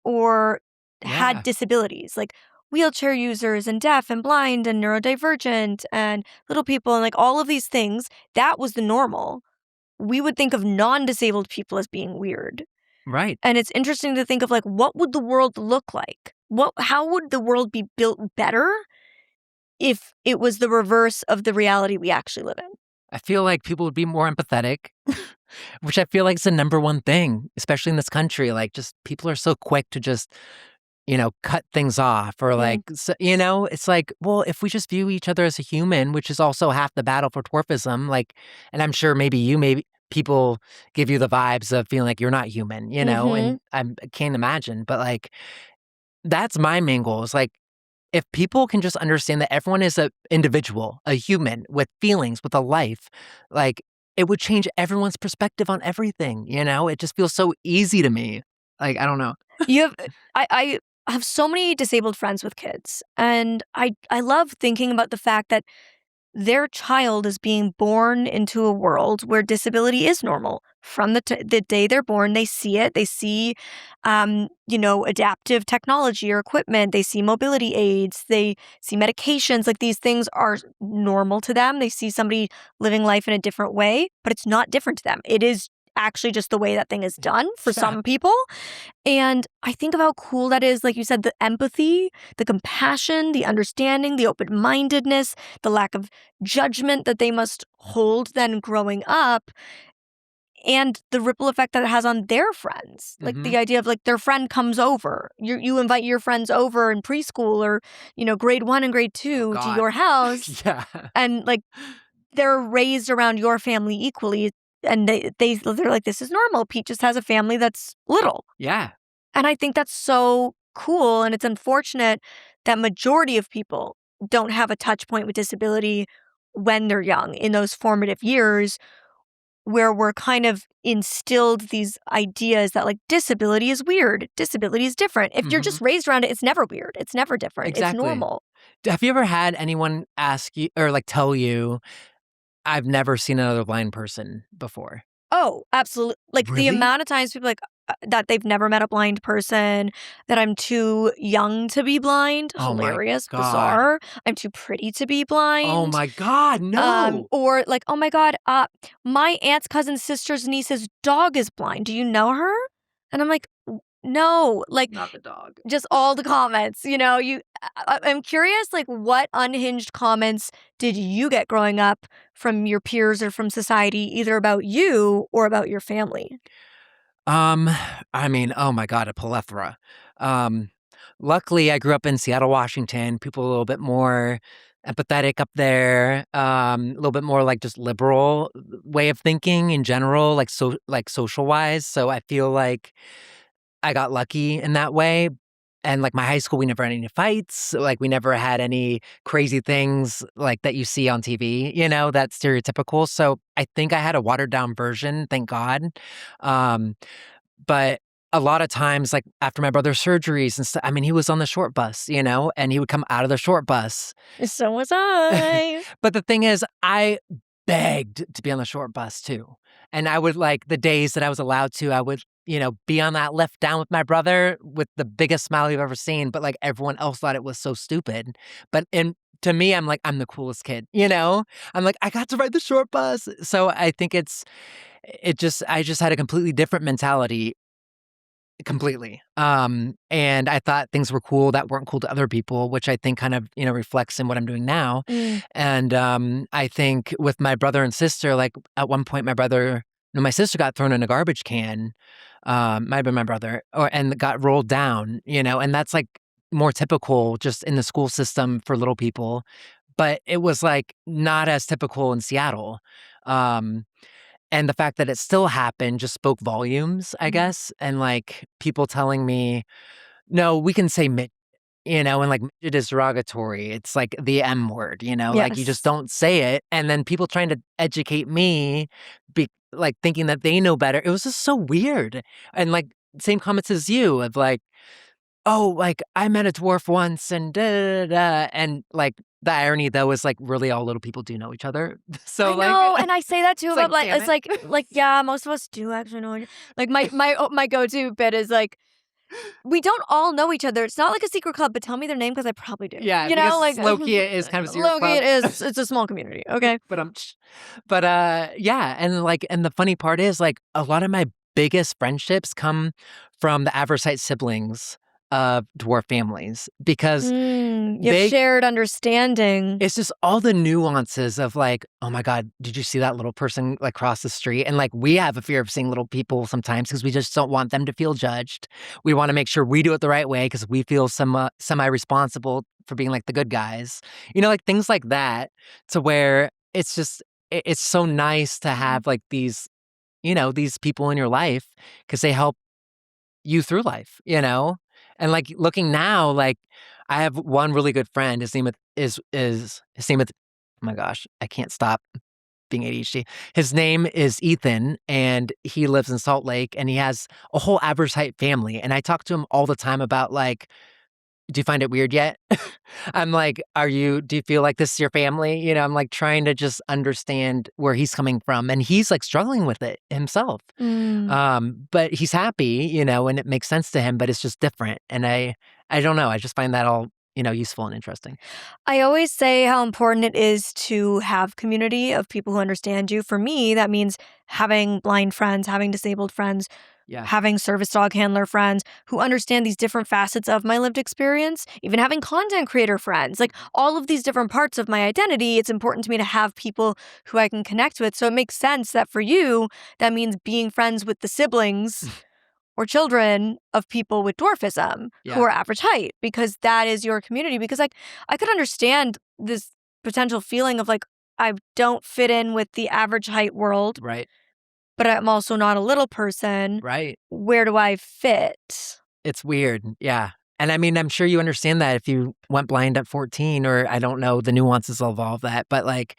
or had Yeah. disabilities, like wheelchair users and deaf and blind and neurodivergent and little people and like all of these things, that was the normal. We would think of non-disabled people as being weird. Right. And it's interesting to think of like what would the world look like? How would the world be built better if it was the reverse of the reality we actually live in? I feel like people would be more empathetic, which I feel like is the number one thing, especially in this country. Like, just people are so quick to just, cut things off or Yeah. it's like, well, if we just view each other as a human, which is also half the battle for dwarfism, like, and I'm sure maybe people give you the vibes of feeling like you're not human, Mm-hmm. and I can't imagine, but like, that's my main goal is like, if people can just understand that everyone is a individual, a human with feelings, with a life, like it would change everyone's perspective on everything. It just feels so easy to me. Like, I don't know. You have I have so many disabled friends with kids, and I love thinking about the fact that their child is being born into a world where disability is normal. From the day they're born, they see it. They see, adaptive technology or equipment. They see mobility aids. They see medications. Like these things are normal to them. They see somebody living life in a different way, but it's not different to them. It is actually just the way that thing is done for Yeah. some people. And I think of how cool that is. Like you said, the empathy, the compassion, the understanding, the open-mindedness, the lack of judgment that they must hold then growing up, and the ripple effect that it has on their friends. Like the idea of like their friend comes over. You invite your friends over in preschool or, grade 1 and grade 2 to your house. Yeah. And like they're raised around your family equally. And they're like, this is normal. Pete just has a family that's little. Yeah. And I think that's so cool. And it's unfortunate that majority of people don't have a touch point with disability when they're young in those formative years, where we're kind of instilled these ideas that like disability is weird, disability is different. If you're just raised around it, it's never weird. It's never different. Exactly. It's normal. Have you ever had anyone ask you or like tell you, I've never seen another blind person before? Oh, absolutely. Like the Really? amount of times people that they've never met a blind person, that I'm too young to be blind, Oh my hilarious, God. bizarre. I'm too pretty to be blind. Oh my God, no. Or like, oh my God, my aunt's cousin's sister's niece's dog is blind. Do you know her? And I'm like, no, like Not the dog. just all the comments, I'm curious, like what unhinged comments did you get growing up from your peers or from society, either about you or about your family? I mean, oh my God, a plethora. Um, Luckily I grew up in Seattle, Washington. People a little bit more empathetic up there. A little bit more like just liberal way of thinking in general, like social wise. So I feel like I got lucky in that way. And like my high school, we never had any fights. Like we never had any crazy things like that you see on TV, that's stereotypical. So I think I had a watered down version, thank God. Um, but a lot of times, like after my brother's surgeries and stuff, I mean, he was on the short bus, and he would come out of the short bus. So was I. But the thing is, I begged to be on the short bus too. And I would like the days that I was allowed to, I would, be on that lift down with my brother with the biggest smile you've ever seen. But like everyone else thought it was so stupid. To me, I'm like, I'm the coolest kid, I'm like, I got to ride the short bus. So I think I just had a completely different mentality. Completely. And I thought things were cool that weren't cool to other people, which I think kind of, reflects in what I'm doing now. Mm. And I think with my brother and sister, like at one point my sister got thrown in a garbage can, might have been my brother, and got rolled down, and that's like more typical just in the school system for little people. But it was like not as typical in Seattle. And the fact that it still happened just spoke volumes, I guess. And like people telling me, no, we can say midget, and like midget is derogatory. It's like the M word, like you just Yes. don't say it. And then people trying to educate me, like thinking that they know better. It was just so weird. And like same comments as you of like, oh, like I met a dwarf once and da da da. And like the irony though is like really all little people do know each other. So I know, like and I say that too it's about like, like damn it's like yeah, most of us do actually know. Like my go-to bit is like, we don't all know each other. It's not like a secret club, but tell me their name because I probably do. Yeah, because Like Loki is kind of a secret Loki, club. it is. It's a small community. Okay. But yeah, and the funny part is like a lot of my biggest friendships come from the Aversite siblings of dwarf families because You have they shared understanding. it's just all the nuances of like, oh my God, did you see that little person like cross the street? And like we have a fear of seeing little people sometimes because we just don't want them to feel judged. We want to make sure we do it the right way because we feel semi-responsible for being like the good guys. Like things like that, to where it's just it's so nice to have like these people in your life because they help you through life, And like looking now, like I have one really good friend. His name is his name is oh my gosh, I can't stop being ADHD. His name is Ethan, and he lives in Salt Lake, and he has a whole Aversite family. And I talk to him all the time about like, do you find it weird yet? I'm like, do you feel like this is your family? I'm like trying to just understand where he's coming from. And he's like struggling with it himself. But he's happy, and it makes sense to him, but it's just different. And I don't know. I just find that all, useful and interesting. I always say how important it is to have community of people who understand you. For me, that means having blind friends, having disabled friends, Yeah. having service dog handler friends who understand these different facets of my lived experience, even having content creator friends, like all of these different parts of my identity. It's important to me to have people who I can connect with. So it makes sense that for you, that means being friends with the siblings or children of people with dwarfism who Yeah. are average height, because that is your community. Because like I could understand this potential feeling of like, I don't fit in with the average height world, Right. but I'm also not a little person. Right. Where do I fit? It's weird. Yeah. And I mean, I'm sure you understand that if you went blind at 14, or I don't know the nuances of all of that, but like,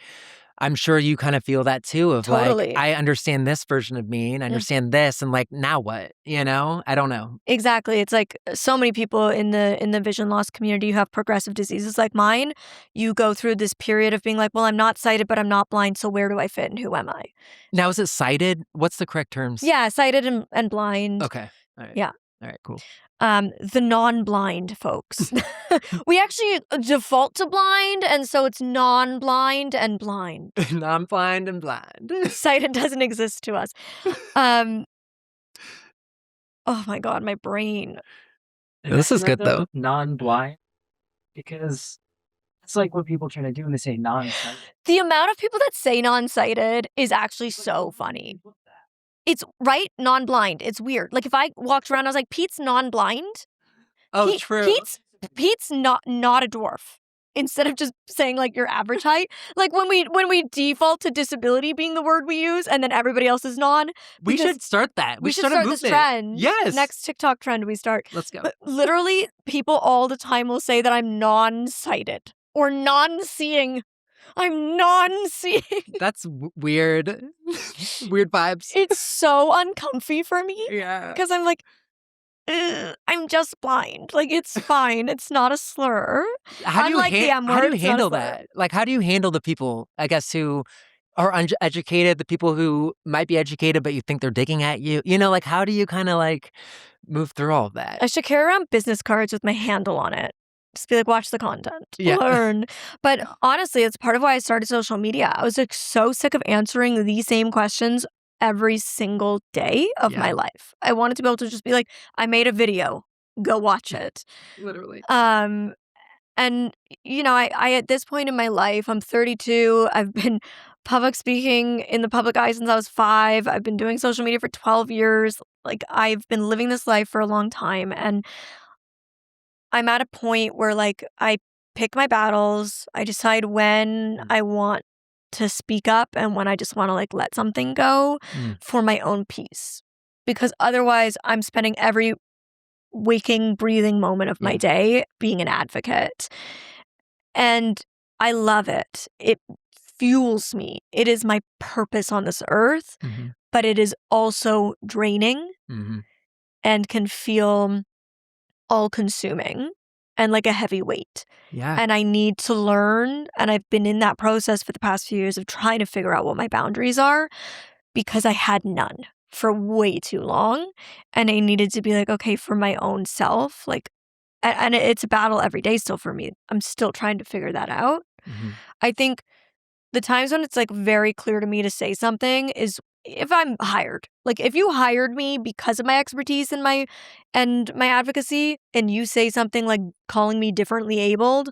I'm sure you kind of feel that too of like, Totally. I understand this version of me and I understand this, and like, now what? I don't know. Exactly. It's like so many people in the vision loss community who have progressive diseases like mine, you go through this period of being like, well, I'm not sighted, but I'm not blind, so where do I fit and who am I? Now, is it sighted? What's the correct terms? Yeah, sighted and blind. Okay. All right. Yeah. All right, cool. The non-blind folks. We actually default to blind, and so it's non-blind and blind. Non-blind and blind. Sighted doesn't exist to us. Oh my God, my brain. This is good though. Non-blind, because it's like what people try to do when they say non-sighted. The amount of people that say non-sighted is actually so funny. It's right, non-blind. It's weird. Like if I walked around, I was like, Pete's non-blind. Oh, true. Pete's not a dwarf. Instead of just saying like your average height, like when we default to disability being the word we use, and then everybody else is non. We should start that. We should start a start this movement. trend. Yes. Next TikTok trend we start. Let's go. But literally, people all the time will say that I'm non-sighted or non-seeing. I'm non-seeing. That's weird. Weird vibes. It's so uncomfy for me Yeah. because I'm like, I'm just blind. Like, it's fine. It's not a slur. How do you Unlike the M how do word, you it's not a handle slur. that? Like, how do you handle the people, I guess, who are uneducated, the people who might be educated, but you think they're digging at you? Like, how do you kind of like move through all of that? I should carry around business cards with my handle on it. Just be like, watch the content, Yeah. learn. But honestly, it's part of why I started social media. I was like so sick of answering the same questions every single day of my Yeah. life. I wanted to be able to just be like, I made a video, go watch it. Literally. And I at this point in my life, I'm 32. I've been public speaking in the public eye since I was 5. I've been doing social media for 12 years. Like, I've been living this life for a long time, and I'm at a point where like I pick my battles. I decide when I want to speak up and when I just want to like let something go for my own peace. Because otherwise I'm spending every waking, breathing moment of my day being an advocate. And I love it. It fuels me. It is my purpose on this earth, but it is also draining and can feel all-consuming and like a heavy weight. Yeah. And I need to learn, and I've been in that process for the past few years of trying to figure out what my boundaries are, because I had none for way too long. And I needed to be like, okay, for my own self, like, and it's a battle every day still for me. I'm still trying to figure that out. I think the times when it's like very clear to me to say something is if I'm hired. Like, if you hired me because of my expertise and my advocacy, and you say something like calling me differently abled,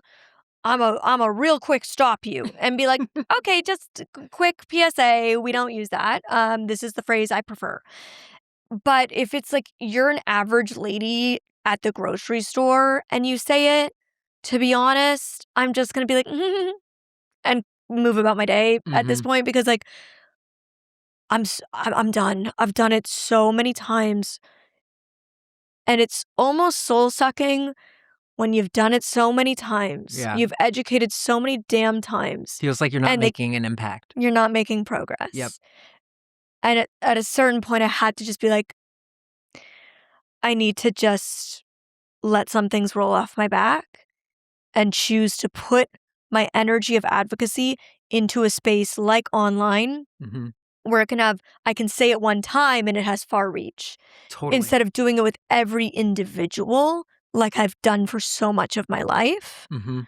I'm a real quick stop you and be like, okay, just quick PSA, we don't use that. This is the phrase I prefer. But if it's like you're an average lady at the grocery store and you say it, to be honest, I'm just gonna be like, and move about my day at this point, because like I'm done. I've done it so many times, and it's almost soul-sucking when you've done it so many times. Yeah. You've educated so many damn times. Feels like you're not And making an impact. You're not making progress. Yep. And at a certain point, I had to just be like, I need to just let some things roll off my back and choose to put my energy of advocacy into a space like online, where I can say it one time and it has far reach. Totally. Instead of doing it with every individual like I've done for so much of my life. Mhm.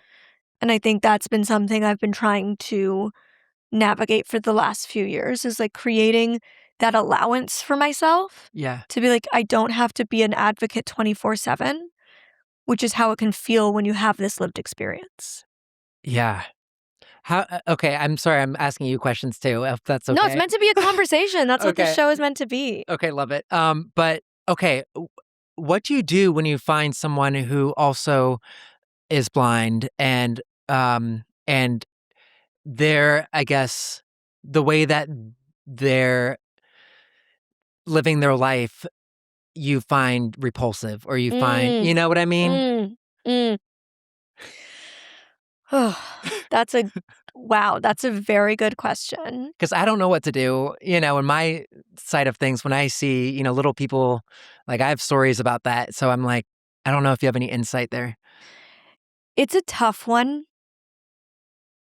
And I think that's been something I've been trying to navigate for the last few years, is like creating that allowance for myself Yeah. to be like, I don't have to be an advocate 24/7, which is how it can feel when you have this lived experience. Yeah. How okay, I'm sorry, I'm asking you questions too, if that's No, it's okay. meant to be a conversation. That's what this Okay. show is meant to be. Okay, love it. But okay, what do you do when you find someone who also is blind and they're, I guess, the way that they're living their life you find repulsive or you find, Mm, you know what I mean? mm, mm. That's a wow, that's a very good question. Because I don't know what to do, in my side of things when I see, little people, like I have stories about that. So I'm like, I don't know if you have any insight there. It's a tough one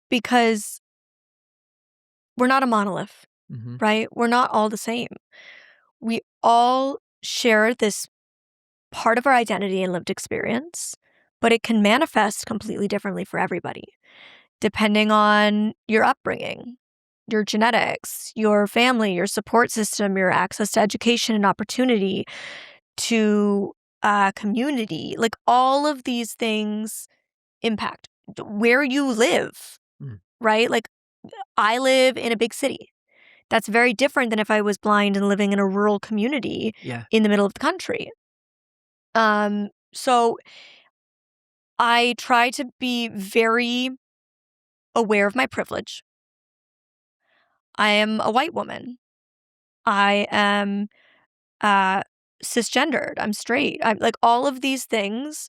because we're not a monolith, Hmm. right? We're not all the same. We all share this part of our identity and lived experience, but it can manifest completely differently for everybody, depending on your upbringing, your genetics, your family, your support system, your access to education and opportunity, to community. Like all of these things impact where you live, Mm. right? Like I live in a big city. That's very different than if I was blind and living in a rural community Yeah. in the middle of the country. So I try to be very aware of my privilege. I am a white woman. I am uh, cisgendered. I'm straight. I'm like all of these things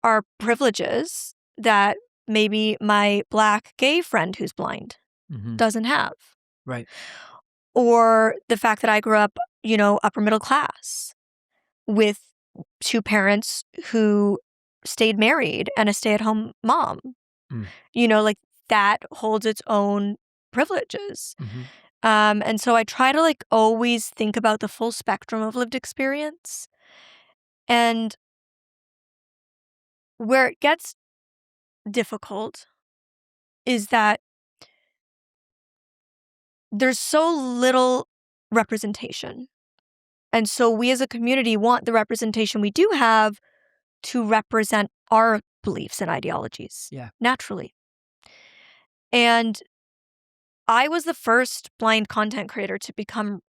are privileges that maybe my black gay friend who's blind Hmm. doesn't have. Right. Or the fact that I grew up, upper middle class with two parents who stayed married and a stay-at-home mom. Mm. Like that holds its own privileges. Hmm. And so I try to like always think about the full spectrum of lived experience. And where it gets difficult is that there's so little representation. And so we as a community want the representation we do have to represent our beliefs and ideologies Yeah. naturally. And I was the first blind content creator to become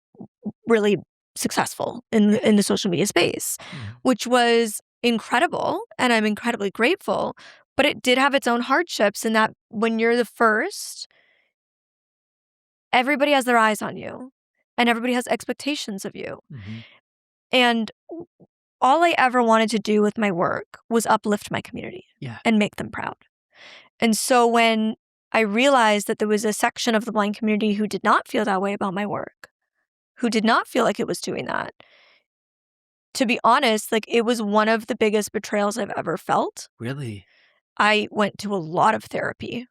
really successful in the social media space, Mhm. which was incredible, and I'm incredibly grateful. But it did have its own hardships in that when you're the first, everybody has their eyes on you, and everybody has expectations of you. Mhm. And all I ever wanted to do with my work was uplift my community Yeah. and make them proud. And so when I realized that there was a section of the blind community who did not feel that way about my work, who did not feel like it was doing that, to be honest, like it was one of the biggest betrayals I've ever felt. Really? I went to a lot of therapy,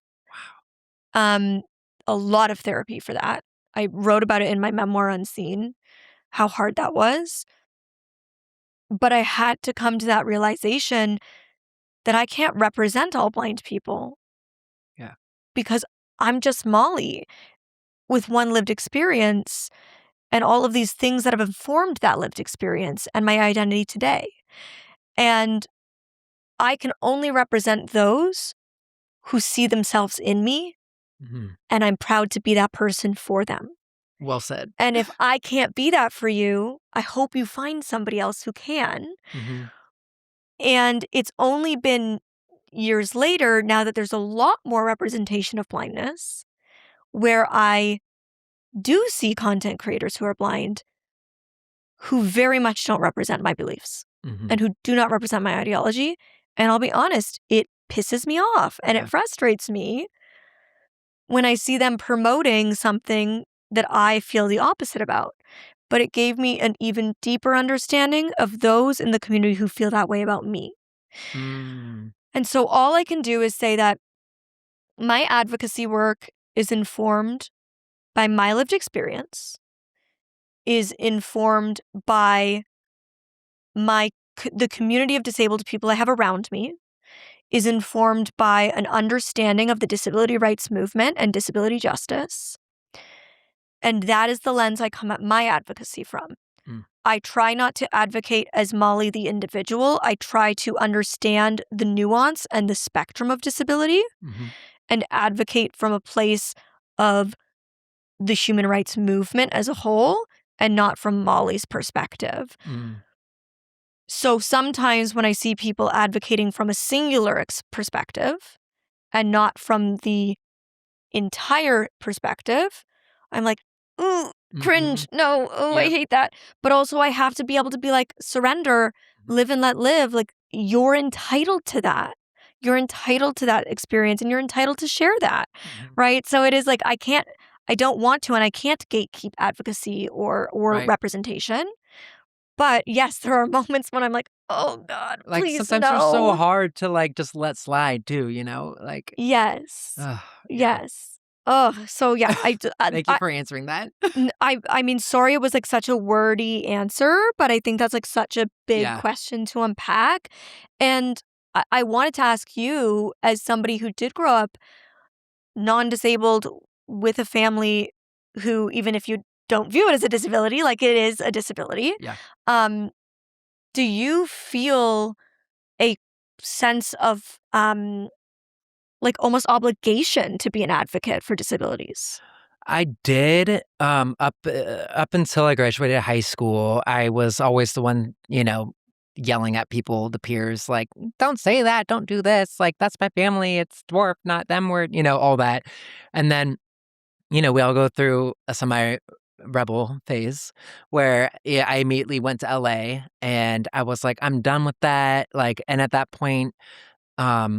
Wow. um, a lot of therapy for that. I wrote about it in my memoir, Unseen, how hard that was. But I had to come to that realization that I can't represent all blind people Yeah. because I'm just Molly with one lived experience and all of these things that have informed that lived experience and my identity today. And I can only represent those who see themselves in me, Mhm. and I'm proud to be that person for them. Well said. And if I can't be that for you, I hope you find somebody else who can. Mhm. And it's only been years later, now that there's a lot more representation of blindness, where I do see content creators who are blind who very much don't represent my beliefs Mhm. and who do not represent my ideology. And I'll be honest, it pisses me off and Yeah. it frustrates me when I see them promoting something that I feel the opposite about. But it gave me an even deeper understanding of those in the community who feel that way about me. Mm. And so all I can do is say that my advocacy work is informed by my lived experience, is informed by my the community of disabled people I have around me is informed by an understanding of the disability rights movement and disability justice. And that is the lens I come at my advocacy from. Mm. I try not to advocate as Molly the individual. I try to understand the nuance and the spectrum of disability and advocate from a place of the human rights movement as a whole and not from Molly's perspective. Mm. So sometimes when I see people advocating from a singular perspective and not from the entire perspective, I'm like, ooh, cringe. No, oh, I Yep. hate that. But also I have to be able to be like, surrender, live and let live. Like, you're entitled to that. You're entitled to that experience and you're entitled to share that, right? So it is like, I don't want to and I can't gatekeep advocacy or Right. representation. But yes, there are moments when I'm like, oh God, Like, please sometimes no. they're so hard to, like, just let slide too, like Yes. yeah. Yes. Oh, so yeah, Thank you for answering that. I mean, sorry it was like such a wordy answer, but I think that's like such a big Yeah. question to unpack. And I wanted to ask you, as somebody who did grow up non-disabled with a family who, even if you don't view it as a disability, like it is a disability. Yeah. Do you feel a sense of like almost obligation to be an advocate for disabilities? I did, up until I graduated high school. I was always the one, yelling at people, the peers, like, "Don't say that, don't do this, like, that's my family, it's dwarf, not them, we're" all that. And then, we all go through a semi-rebel phase where, yeah, I immediately went to LA, and I was like, "I'm done with that," like, and at that point,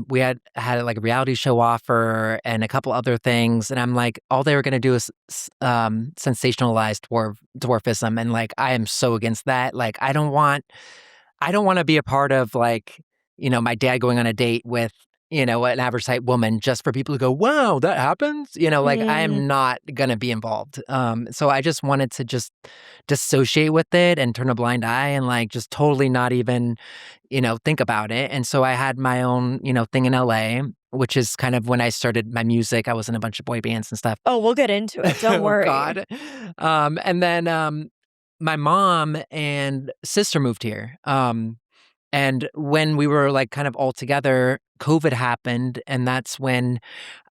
we had like a reality show offer and a couple other things, and I'm like, all they were gonna do is sensationalize dwarfism, and like I am so against that. Like I don't want to be a part of like my dad going on a date with an average type woman just for people to go, wow, that happens. Like I am not gonna be involved. So I just wanted to just dissociate with it and turn a blind eye and like just totally not even think about it. And so I had my own, thing in LA, which is kind of when I started my music. I was in a bunch of boy bands and stuff. Oh, we'll get into it. Don't Oh, worry. God. And then my mom and sister moved here. And when we were like kind of all together, COVID happened. And that's when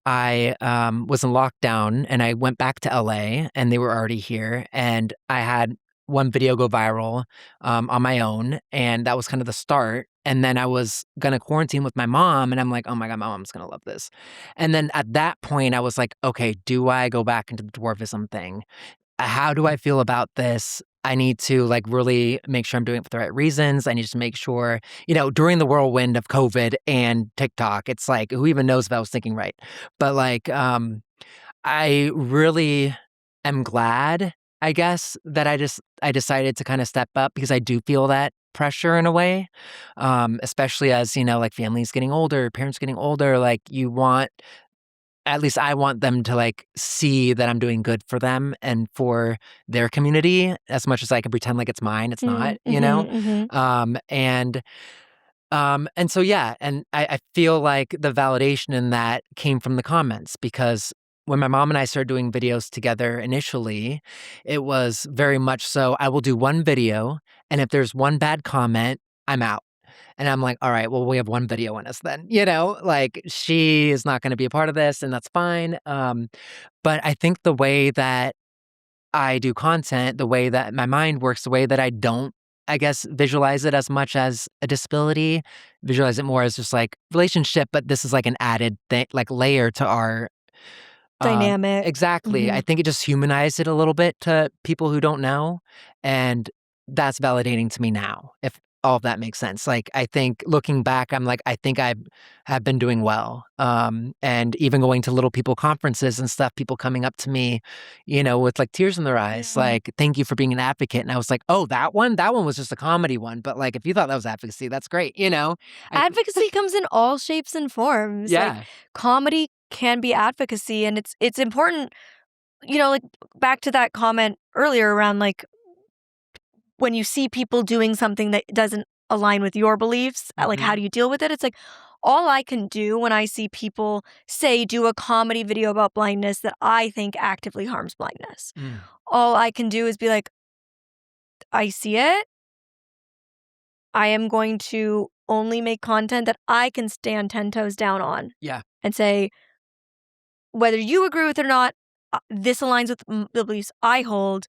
I was in lockdown and I went back to LA and they were already here. And I had one video go viral on my own. And that was kind of the start. And then I was going to quarantine with my mom. And I'm like, oh my God, my mom's going to love this. And then at that point, I was like, okay, do I go back into the dwarfism thing? How do I feel about this? I need to like really make sure I'm doing it for the right reasons. I need to make sure, during the whirlwind of COVID and TikTok, it's like, who even knows if I was thinking right? But like, I really am glad, I guess, that I decided to kind of step up because I do feel that pressure in a way, especially as, like families getting older, parents getting older, like at least I want them to like see that I'm doing good for them and for their community as much as I can pretend like it's mine. It's not, and so, yeah. And I feel like the validation in that came from the comments because when my mom and I started doing videos together initially, it was very much so I will do one video. And if there's one bad comment, I'm out. And I'm like, all right, well, we have one video in us then, like she is not going to be a part of this and that's fine. But I think the way that I do content, the way that my mind works, the way that I don't, I guess, visualize it as much as a disability, visualize it more as just like relationship, but this is like an added thing, like layer to our dynamic. Exactly. I think it just humanized it a little bit to people who don't know. And that's validating to me now, if all of that makes sense. Like, I think looking back, I'm like, I think I have been doing well. And even going to little people conferences and stuff, people coming up to me, with like tears in their eyes, like, thank you for being an advocate. And I was like, oh, that one was just a comedy one. But like, if you thought that was advocacy, that's great. Advocacy comes in all shapes and forms. Yeah. Like comedy can be advocacy, and it's important, like back to that comment earlier around like when you see people doing something that doesn't align with your beliefs. Like, how do you deal with it? It's like, all I can do when I see people say do a comedy video about blindness that I think actively harms blindness. All I can do is be like, I see it. I am going to only make content that I can stand 10 toes down on. Yeah. And say, whether you agree with it or not, this aligns with the beliefs I hold,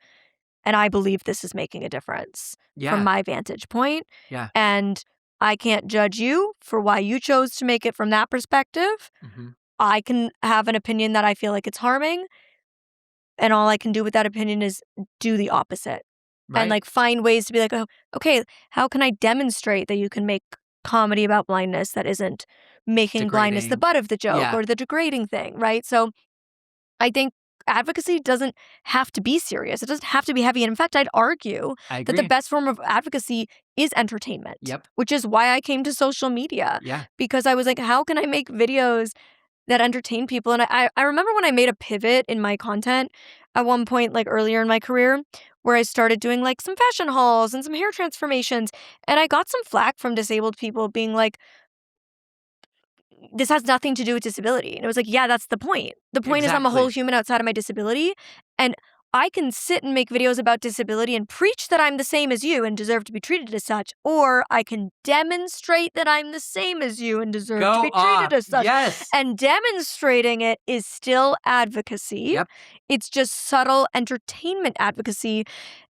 and I believe this is making a difference from my vantage point. Yeah. And I can't judge you for why you chose to make it from that perspective. I can have an opinion that I feel like it's harming, and all I can do with that opinion is do the opposite. Right. And like find ways to be like, oh, okay, how can I demonstrate that you can make comedy about blindness that isn't making blindness the butt of the joke or the degrading thing, right? So I think advocacy doesn't have to be serious. It doesn't have to be heavy. And in fact, I'd argue that the best form of advocacy is entertainment, which is why I came to social media. Because I was like, how can I make videos that entertain people? And I remember when I made a pivot in my content at one point, like earlier in my career, where I started doing like some fashion hauls and some hair transformations. And I got some flack from disabled people being like, this has nothing to do with disability. And it was like, yeah, that's the point. The point is I'm a whole human outside of my disability. And I can sit and make videos about disability and preach that I'm the same as you and deserve to be treated as such. Or I can demonstrate that I'm the same as you and deserve to be treated as such. And demonstrating it is still advocacy. It's just subtle entertainment advocacy.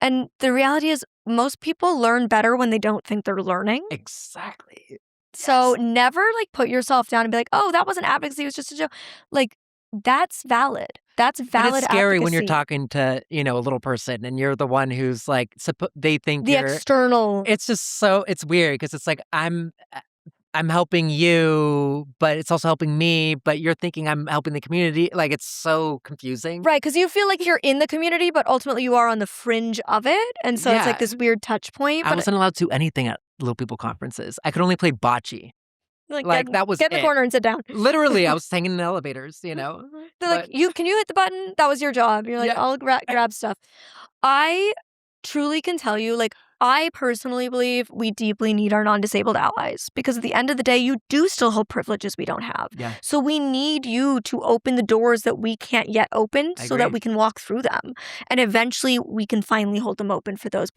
And the reality is most people learn better when they don't think they're learning. Exactly. So never like put yourself down and be like, oh, that wasn't advocacy, it was just a joke. Like, that's valid. That's valid. But it's scary advocacy. when you're talking to, a little person and you're the one who's like, they think the you're external. It's just so, it's weird because it's like, I'm helping you, but it's also helping me, but you're thinking I'm helping the community. Like, it's so confusing. Right, because you feel like you're in the community, but ultimately you are on the fringe of it. And so it's like this weird touch point. I wasn't allowed to do anything at Little People conferences. I could only play bocce. That was get in the corner and sit down. Literally, I was hanging in elevators, They're like, can you hit the button? That was your job. You're like, I'll grab stuff. I truly can tell you, like, I personally believe we deeply need our non-disabled allies because at the end of the day, you do still hold privileges we don't have. So we need you to open the doors that we can't yet open so that we can walk through them. And eventually we can finally hold them open for those,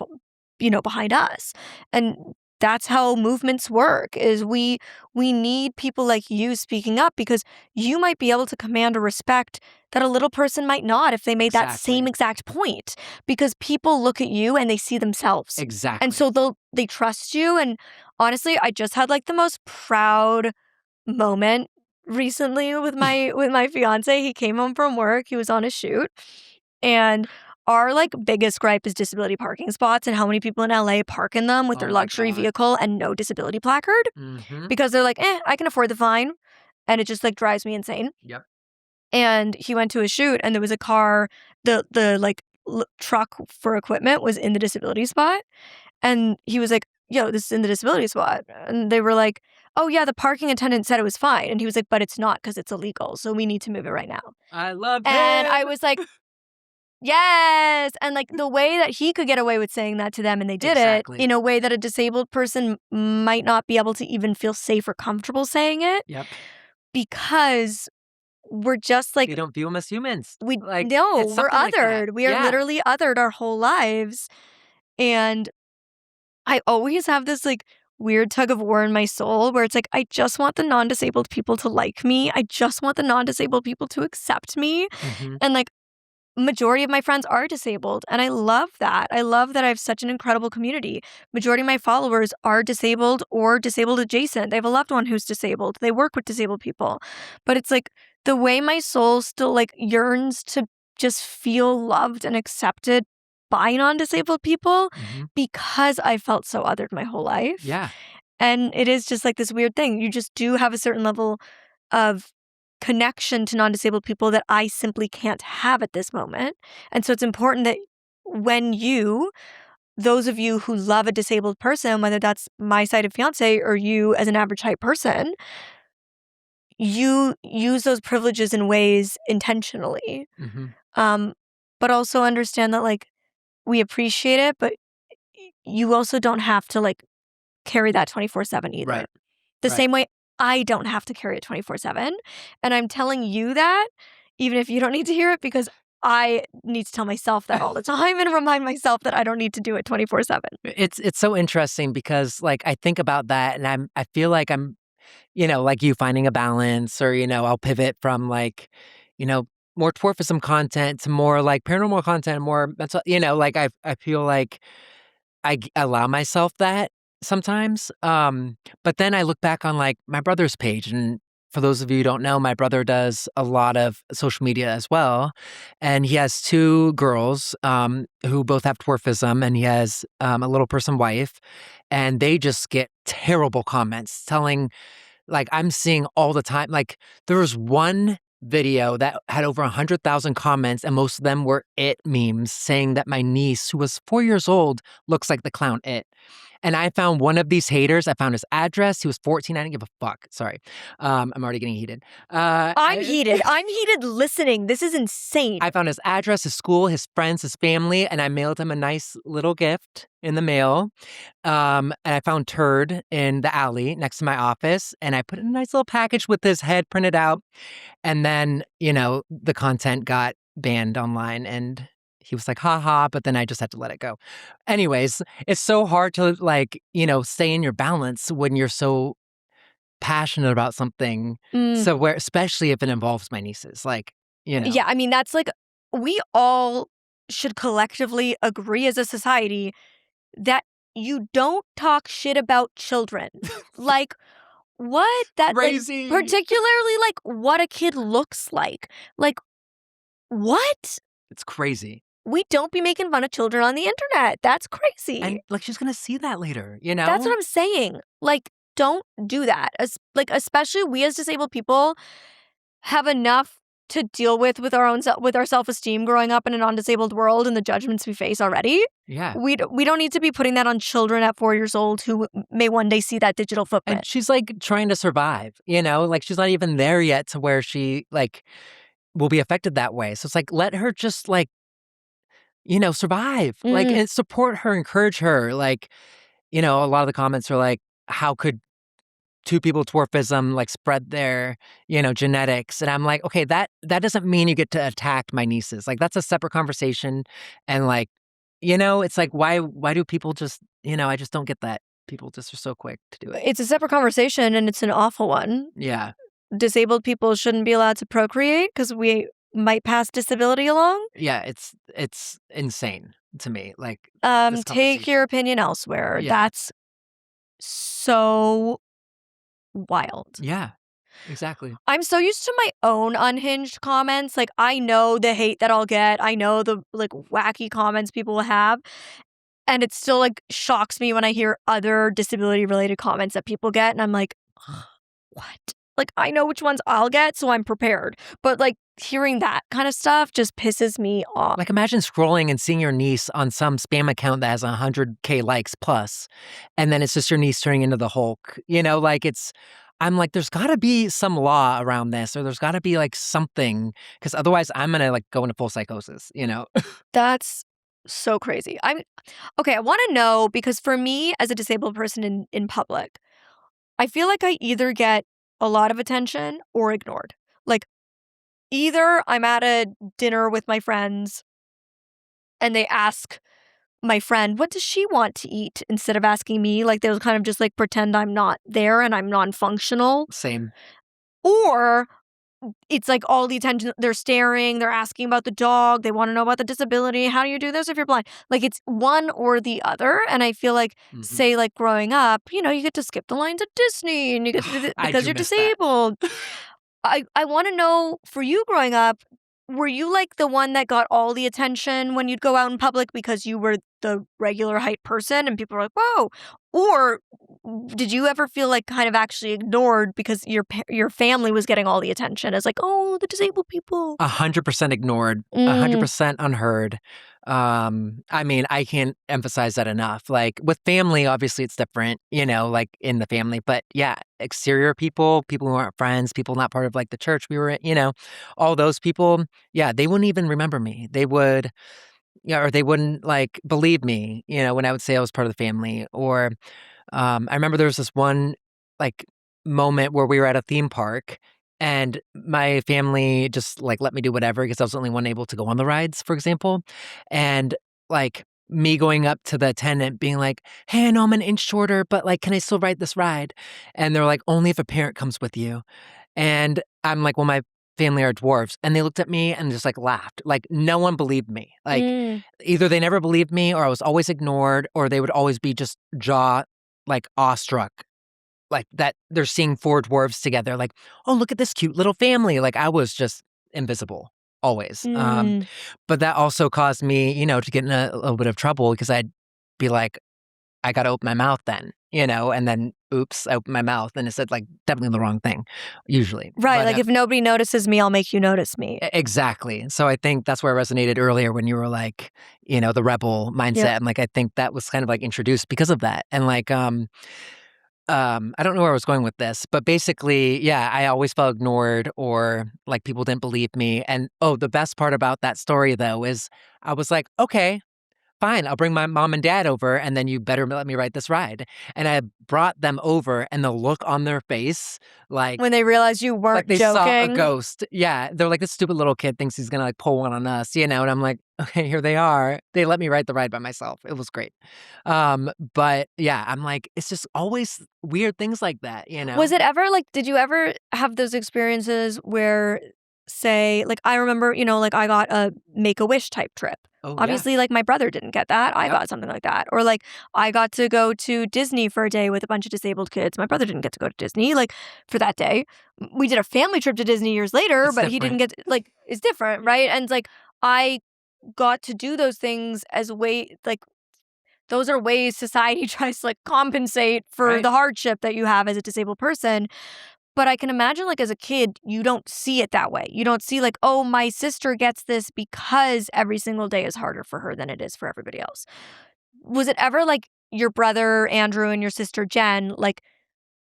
behind us. And that's how movements work, is we need people like you speaking up because you might be able to command a respect that a little person might not if they made that same exact point, because people look at you and they see themselves. And so they trust you. And honestly, I just had like the most proud moment recently with my fiance. He came home from work. He was on a shoot, and our like biggest gripe is disability parking spots and how many people in LA park in them with their luxury vehicle and no disability placard because they're like, I can afford the fine. And it just like drives me insane. And he went to a shoot and there was a car, the like truck for equipment was in the disability spot. And he was like, yo, this is in the disability spot. And they were like, oh yeah, the parking attendant said it was fine. And he was like, but it's not because it's illegal. So we need to move it right now. I love it. And I was like, yes. And like the way that he could get away with saying that to them and they did it in a way that a disabled person might not be able to even feel safe or comfortable saying it. Because we're just like, they don't view them as humans. We're othered. We are literally othered our whole lives. And I always have this like weird tug of war in my soul where it's like, I just want the non-disabled people to like me. I just want the non-disabled people to accept me. And like, majority of my friends are disabled, and I love that. I love that I have such an incredible community. Majority of my followers are disabled or disabled adjacent. They have a loved one who's disabled. They work with disabled people. But it's like the way my soul still like yearns to just feel loved and accepted by non-disabled people because I felt so othered my whole life. And it is just like this weird thing. You just do have a certain level of connection to non-disabled people that I simply can't have at this moment. And so it's important that when those of you who love a disabled person, whether that's my sighted fiance or you as an average height person, you use those privileges in ways intentionally. But also understand that like we appreciate it, but you also don't have to like carry that 24/7 either. Right. The Right. same way I don't have to carry it 24/7. And I'm telling you that, even if you don't need to hear it, because I need to tell myself that all the time and remind myself that I don't need to do it 24/7. It's so interesting because, like, I think about that and I feel like I'm, like you finding a balance or, I'll pivot from like, you know, more dwarfism content to more like paranormal content, more mental, like I feel like allow myself that sometimes. But then I look back on like my brother's page, and for those of you who don't know, my brother does a lot of social media as well, and he has two girls who both have dwarfism, and he has a little person wife, and they just get terrible comments telling like, I'm seeing all the time. Like, there was one video that had over 100,000 comments, and most of them were It memes saying that my niece, who was 4 years old, looks like the clown It. And I found one of these haters. I found his address. He was 14. I didn't give a fuck. Sorry. I'm already getting heated. I'm heated. I'm heated listening. This is insane. I found his address, his school, his friends, his family, and I mailed him a nice little gift in the mail. And I found Turd in the alley next to my office, and I put in a nice little package with his head printed out. And then, the content got banned online, and he was like, haha, but then I just had to let it go. Anyways, it's so hard to like, stay in your balance when you're so passionate about something. So where, especially if it involves my nieces, like, Yeah, I mean, that's like, we all should collectively agree as a society that you don't talk shit about children. Like, what? That, like, crazy. particularly, like, what a kid looks like. Like, what? It's crazy. We don't be making fun of children on the internet. That's crazy. And like, she's gonna see that later, That's what I'm saying. Like, don't do that. Especially we as disabled people have enough to deal with our own with our self-esteem growing up in a non-disabled world and the judgments we face already. Yeah. We don't need to be putting that on children at 4 years old who may one day see that digital footprint. And she's like trying to survive, like she's not even there yet to where she like will be affected that way. So it's like, let her just like, survive, like, and support her, encourage her. Like, a lot of the comments are like, how could two people with dwarfism like spread their, genetics? And I'm like, okay, that doesn't mean you get to attack my nieces. Like, that's a separate conversation. And like, it's like, why do people just, I just don't get that. People just are so quick to do it. It's a separate conversation and it's an awful one. Yeah. Disabled people shouldn't be allowed to procreate because we might pass disability along. Yeah, it's insane to me. Like, take your opinion elsewhere. Yeah. That's so wild. Yeah, exactly. I'm so used to my own unhinged comments. Like, I know the hate that I'll get. I know the like wacky comments people will have. And it still like shocks me when I hear other disability related comments that people get. And I'm like, what? Like, I know which ones I'll get, so I'm prepared. But like hearing that kind of stuff just pisses me off. Like, imagine scrolling and seeing your niece on some spam account that has 100K likes plus, and then it's just your niece turning into the Hulk. Like I'm like, there's got to be some law around this, or there's got to be like something, because otherwise I'm gonna like go into full psychosis. That's so crazy. I want to know, because for me as a disabled person in public, I feel like I either get a lot of attention or ignored. Like, either I'm at a dinner with my friends and they ask my friend, what does she want to eat, instead of asking me. Like, they'll kind of just like pretend I'm not there and I'm non-functional. Same. Or it's like all the attention, they're staring, they're asking about the dog, they want to know about the disability. How do you do this if you're blind? Like, it's one or the other. And I feel like, say, like growing up, you get to skip the lines at Disney and you get to because you're disabled. I want to know, for you growing up, were you like the one that got all the attention when you'd go out in public because you were the regular height person and people were like, whoa? Or did you ever feel like kind of actually ignored because your family was getting all the attention? As like, oh, the disabled people. 100% ignored, 100% unheard. I mean, I can't emphasize that enough. Like, with family, obviously it's different, like in the family. But yeah, exterior people who aren't friends, people not part of like the church we were in, all those people, yeah, they wouldn't even remember me. They would, or they wouldn't like believe me, when I would say I was part of the family. Or I remember there was this one like moment where we were at a theme park and my family just like let me do whatever because I was the only one able to go on the rides, for example. And like me going up to the attendant being like, "Hey, I know I'm an inch shorter, but like, can I still ride this ride?" And they're like, "Only if a parent comes with you." And I'm like, "Well, my family are dwarfs." And they looked at me and just like laughed. Like no one believed me. Like Mm. either they never believed me or I was always ignored or they would always be just jaw like awestruck. Like that they're seeing four dwarves together, like, "Oh, look at this cute little family." Like I was just invisible always. Mm. But that also caused me, to get in a little bit of trouble because I'd be like, I gotta open my mouth then, and then oops, I opened my mouth and it said like definitely the wrong thing, usually. Right, But like if nobody notices me, I'll make you notice me. exactly. So I think that's where I resonated earlier when you were like, the rebel Yep. mindset. And like I think that was kind of like introduced because of that. And like I don't know where I was going with this, but basically, yeah, I always felt ignored or like people didn't believe me. And oh, the best part about that story though is I was like, okay, fine, I'll bring my mom and dad over and then you better let me ride this ride. And I brought them over and the look on their face, When they realize you like weren't they saw a joking. ghost. Yeah, they're like, "This stupid little kid thinks he's gonna, like, pull one on us," and I'm like, "Okay, here they are." They let me ride the ride by myself. It was great. But yeah, I'm like, it's just always weird things like that, you Was know? it ever like, did you ever have those experiences where, say, like I remember, like I got a Make a Wish type trip. Oh, yeah. Obviously, like my brother didn't get that. I Yep. got something like that. Or like I got to go to Disney for a day with a bunch of disabled kids. My brother didn't get to go to Disney like for that day. We did a family trip to Disney years later, It's but he didn't different. get like it's different, right? And it's like I got to do those things as way like those are ways society tries to like compensate for Right? the hardship that you have as a disabled person. But I can imagine, like, as a kid, you don't see it that way. You don't see, like, oh, my sister gets this because every single day is harder for her than it is for everybody else. Was it ever like your brother Andrew and your sister Jen, like,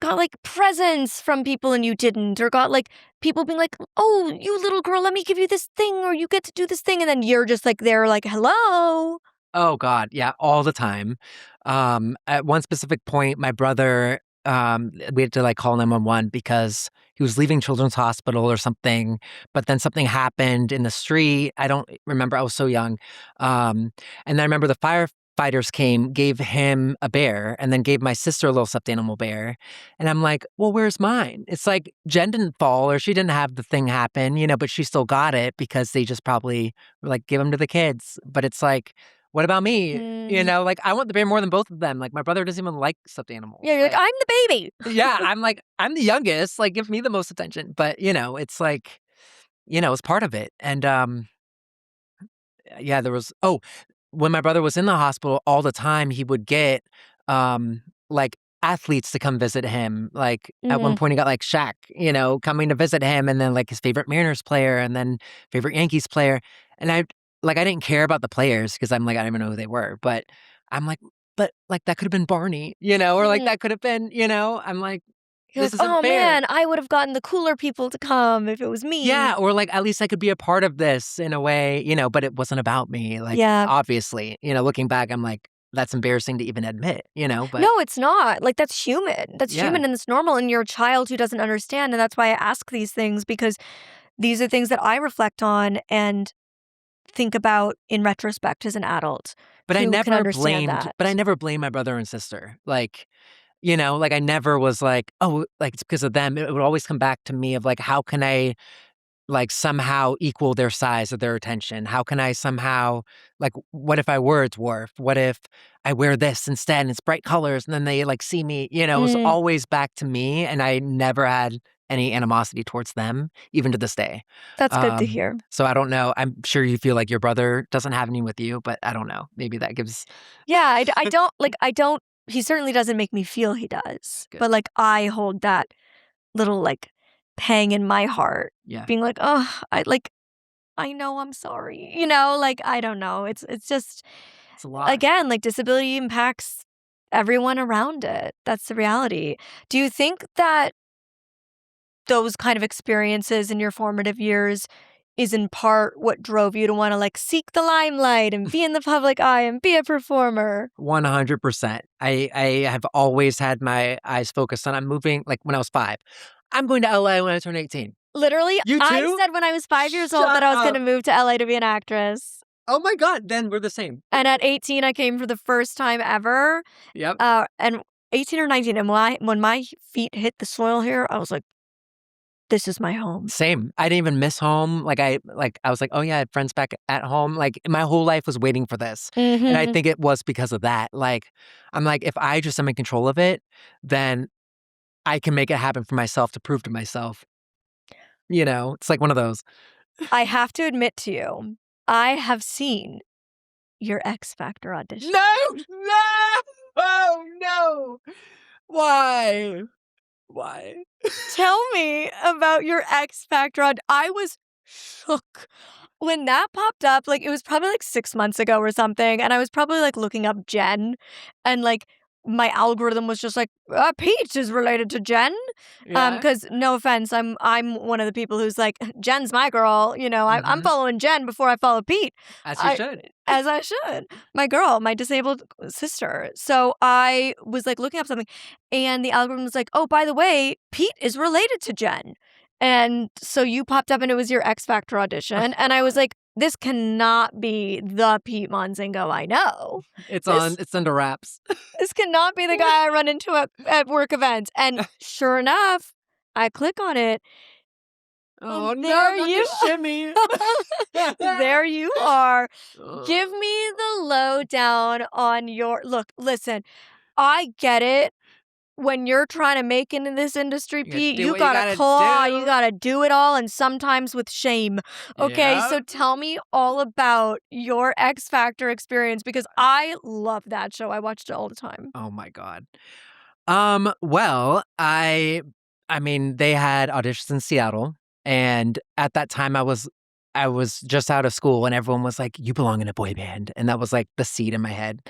got like presents from people and you didn't, or got like people being like, oh, you little girl, let me give you this thing, or you get to do this thing. And then you're just like, they're like, hello. Oh god, yeah, all the time. At one specific point, my brother, we had to like call 911 because he was leaving Children's Hospital or something, but then something happened in the street. I don't remember. I was so young. And then I remember the firefighters came, gave him a bear, and then gave my sister a little stuffed animal bear. And I'm like, well, where's mine? It's like Jen didn't fall or she didn't have the thing happen, but she still got it because they just probably were like, give them to the kids. But it's like, what about me? Mm. Like, I want the bear more than both of them. Like, my brother doesn't even like stuffed animals. Yeah, you're like, Like I'm the baby. yeah, I'm like, I'm the youngest, like, give me the most attention. But, it's like, it's part of it. And, yeah, there was when my brother was in the hospital all the time, he would get, like, athletes to come visit him. Like, at one Hmm. point, he got, like, Shaq, coming to visit him and then, like, his favorite Mariners player and then favorite Yankees player. And I didn't care about the players because I'm like, I don't even know who they were. But I'm like, but, like, that could have been Barney, or, like, Hmm. that could have been, I'm like, You're "This like, isn't oh fair." man, I would have gotten the cooler people to come if it was me. Yeah, or, like, at least I could be a part of this in a way, but it wasn't about me, like, Yeah. obviously, looking back, I'm like, that's embarrassing to even admit, but No, it's not. Like, that's human. That's yeah. human and it's normal. And you're a child who doesn't understand. And that's why I ask these things because these are things that I reflect on and think about in retrospect as an adult But I who can never understand blamed that. but I never blamed my brother and sister, like, like, I never was like, "Oh, like, it's because of them." It would always come back to me of, like, how can I like somehow equal their size or their attention? How can I somehow like what if I were a dwarf? What if I wear this instead and it's bright colors and then they like see me, it was Mm, always back to me and I never had any animosity towards them, even to this day. that's good to hear. So I don't know. I'm sure you feel like your brother doesn't have any with you, but I don't know. Maybe that gives Yeah, I don't, like, I don't, he certainly doesn't make me feel he does. good. But, like, I hold that little, like, pang in my heart, Yeah. being like, oh, I know I'm sorry. Like, I don't know. It's just, It's a lot. again, like, disability impacts everyone around it. That's the reality. Do you think that those kind of experiences in your formative years is in part what drove you to want to like seek the limelight and be in the public eye and be a performer. 100%. I have always had my eyes focused on I'm moving, like when I was 5. I'm going to LA when I turn 18. Literally, You I too? said when I was 5 years old Shut that I was going to up. move to LA to be an actress. Oh my God, then we're the same. And at 18, I came for the first time ever. Yep. And 18 or 19, and when my feet hit the soil here, I was like, this is my home. Same. I didn't even miss home. I was like, oh yeah, I had friends back at home. Like my whole life was waiting for this. And I think it was because of that. Like, I'm like, if I just am in control of it, then I can make it happen for myself to prove to myself. You know, it's like one of those. I have to admit to you, I have seen your X Factor audition. No! Oh no! Why? Tell me about your X Factor. I was shook when that popped up. Like, it was probably like 6 months ago or something. And I was probably like looking up Jen. And like my algorithm was just like, Peach is related to Jen. Yeah. Because no offense, I'm one of the people who's like, Jen's my girl. You know, I'm following Jen before I follow Pete. As you should. As I should. My girl, my disabled sister. So I was like looking up something, and the algorithm was like, oh, by the way, Pete is related to Jen. And so you popped up and it was your X Factor audition. And I was like, this cannot be the Peet Montzingo I know. It's under wraps. This cannot be the guy I run into at work events. And sure enough, I click on it. Oh, there no, you shimmy. There you are. Give me the lowdown on your... Look, listen, I get it. When you're trying to make it in this industry, Pete, you gotta claw, you gotta do it all, and sometimes with shame. Okay, so tell me all about your X Factor experience, because I love that show. I watched it all the time. Oh my God. Well, I mean, they had auditions in Seattle, and at that time I was just out of school, and everyone was like, you belong in a boy band. And that was like the seed in my head.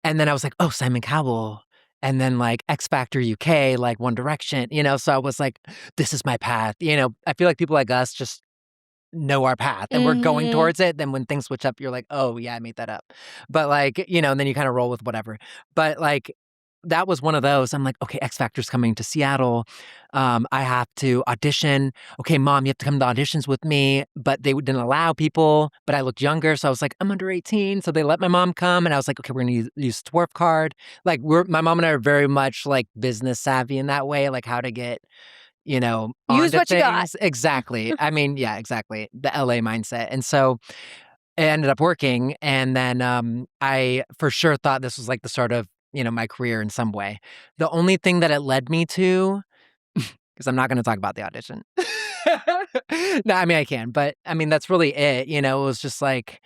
And then I was like, oh, Simon Cowell. And then like X Factor UK, like One Direction, you know? So I was like, this is my path. You know, I feel like people like us just know our path and we're going towards it. Then when things switch up, you're like, oh yeah, I made that up. But like, you know, and then you kind of roll with whatever. But like, that was one of those. I'm like, okay, X Factor's coming to Seattle. I have to audition. Okay, Mom, you have to come to auditions with me. But they didn't allow people. But I looked younger, so I was like, I'm under 18. So they let my mom come, and I was like, okay, we're gonna use Dwarf Card. Like, my mom and I are very much like business savvy in that way, like how to get, you know, use what you got. Exactly. I mean, yeah, exactly. The LA mindset, and so it ended up working. And then I for sure thought this was like the start of, you know, my career in some way. The only thing that it led me to, because I'm not going to talk about the audition. No, I mean, I can, but I mean, that's really it. You know, it was just like,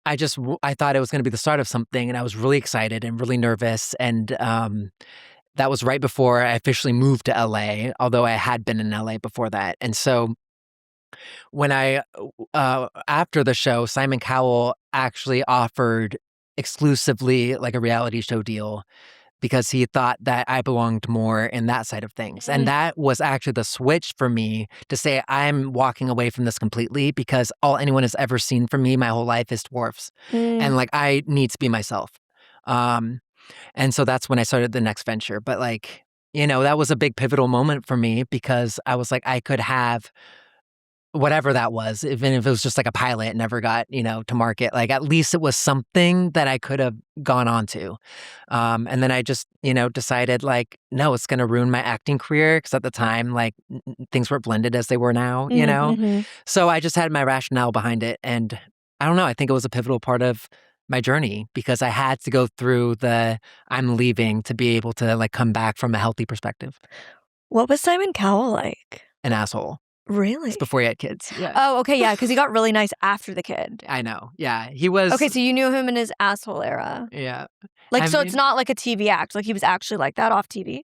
I thought it was going to be the start of something, and I was really excited and really nervous. And that was right before I officially moved to LA, although I had been in LA before that. And so when after the show, Simon Cowell actually offered exclusively like a reality show deal because he thought that I belonged more in that side of things. And that was actually the switch for me to say, I'm walking away from this completely, because all anyone has ever seen from me my whole life is dwarfs. And like, I need to be myself. And so that's when I started the next venture. But like, you know, that was a big pivotal moment for me, because I was like, I could have whatever that was, even if it was just like a pilot and never got, you know, to market, like at least it was something that I could have gone on to. And then I just, you know, decided like, no, it's going to ruin my acting career. Cause at the time, like things weren't blended as they were now, you know? So I just had my rationale behind it. And I don't know, I think it was a pivotal part of my journey, because I had to go through I'm leaving to be able to like come back from a healthy perspective. What was Simon Cowell like? An asshole. Really? It's before he had kids. Yeah. Oh, okay, yeah, because he got really nice after the kid. I know. Yeah, he was. Okay, so you knew him in his asshole era. Yeah. Like, so it's not like a TV act. Like, he was actually like that off TV.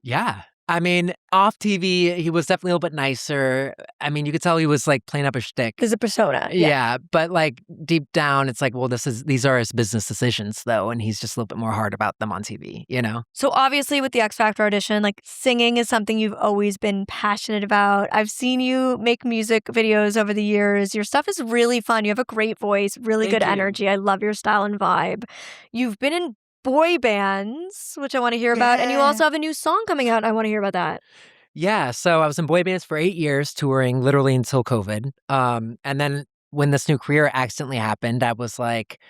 Yeah. I mean, off TV, he was definitely a little bit nicer. I mean, you could tell he was like playing up a shtick. There's a persona. Yeah. Yeah, but like deep down, it's like, well, these are his business decisions, though, and he's just a little bit more hard about them on TV, you know? So obviously with the X Factor audition, like singing is something you've always been passionate about. I've seen you make music videos over the years. Your stuff is really fun. You have a great voice, really Thank good you. energy. I love your style and vibe. You've been in boy bands, which I want to hear about, and you Yeah. also have a new song coming out, and I want to hear about that. Yeah, so I was in boy bands for 8 years, touring literally until COVID. And then when this new career accidentally happened, I was like,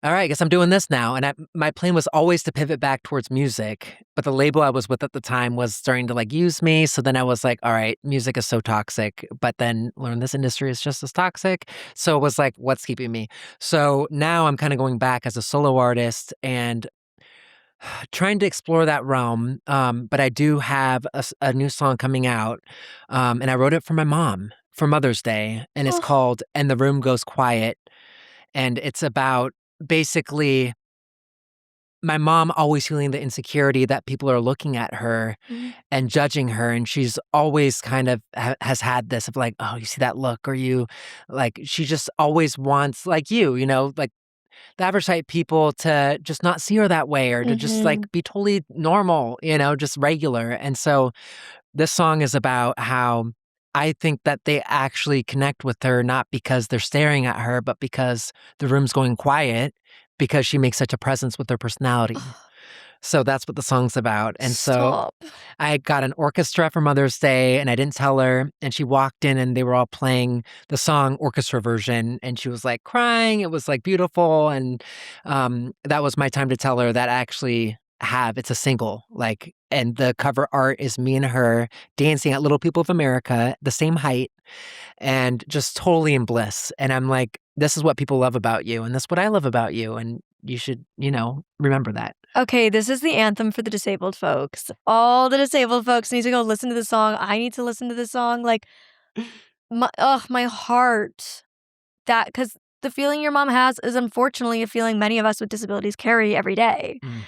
all right, I guess I'm doing this now. And my plan was always to pivot back towards music, but the label I was with at the time was starting to like use me. So then I was like, all right, music is so toxic, but then learn this industry is just as toxic. So it was like, what's keeping me? So now I'm kind of going back as a solo artist and trying to explore that realm. But I do have a new song coming out, and I wrote it for my mom for Mother's Day, and it's Oh. called "And the Room Goes Quiet," and it's about basically my mom always feeling the insecurity that people are looking at her Mhm. and judging her, and she's always kind of has had this of like, oh, you see that look, or you like, she just always wants like you know, like the average type people to just not see her that way or to just like Mhm. be totally normal, you know, just regular. And so this song is about how I think that they actually connect with her, not because they're staring at her, but because the room's going quiet because she makes such a presence with her personality. So that's what the song's about. And so Stop. I got an orchestra for Mother's Day and I didn't tell her. And she walked in and they were all playing the song orchestra version. And she was like crying. It was like beautiful. And that was my time to tell her that I actually it's a single. Like, and the cover art is me and her dancing at Little People of America, the same height, and just totally in bliss. And I'm like, this is what people love about you. And that's what I love about you. And you should, remember that. Okay, this is the anthem for the disabled folks. All the disabled folks need to go listen to the song. I need to listen to the song. Like, my heart. Because the feeling your mom has is unfortunately a feeling many of us with disabilities carry every day. Mm.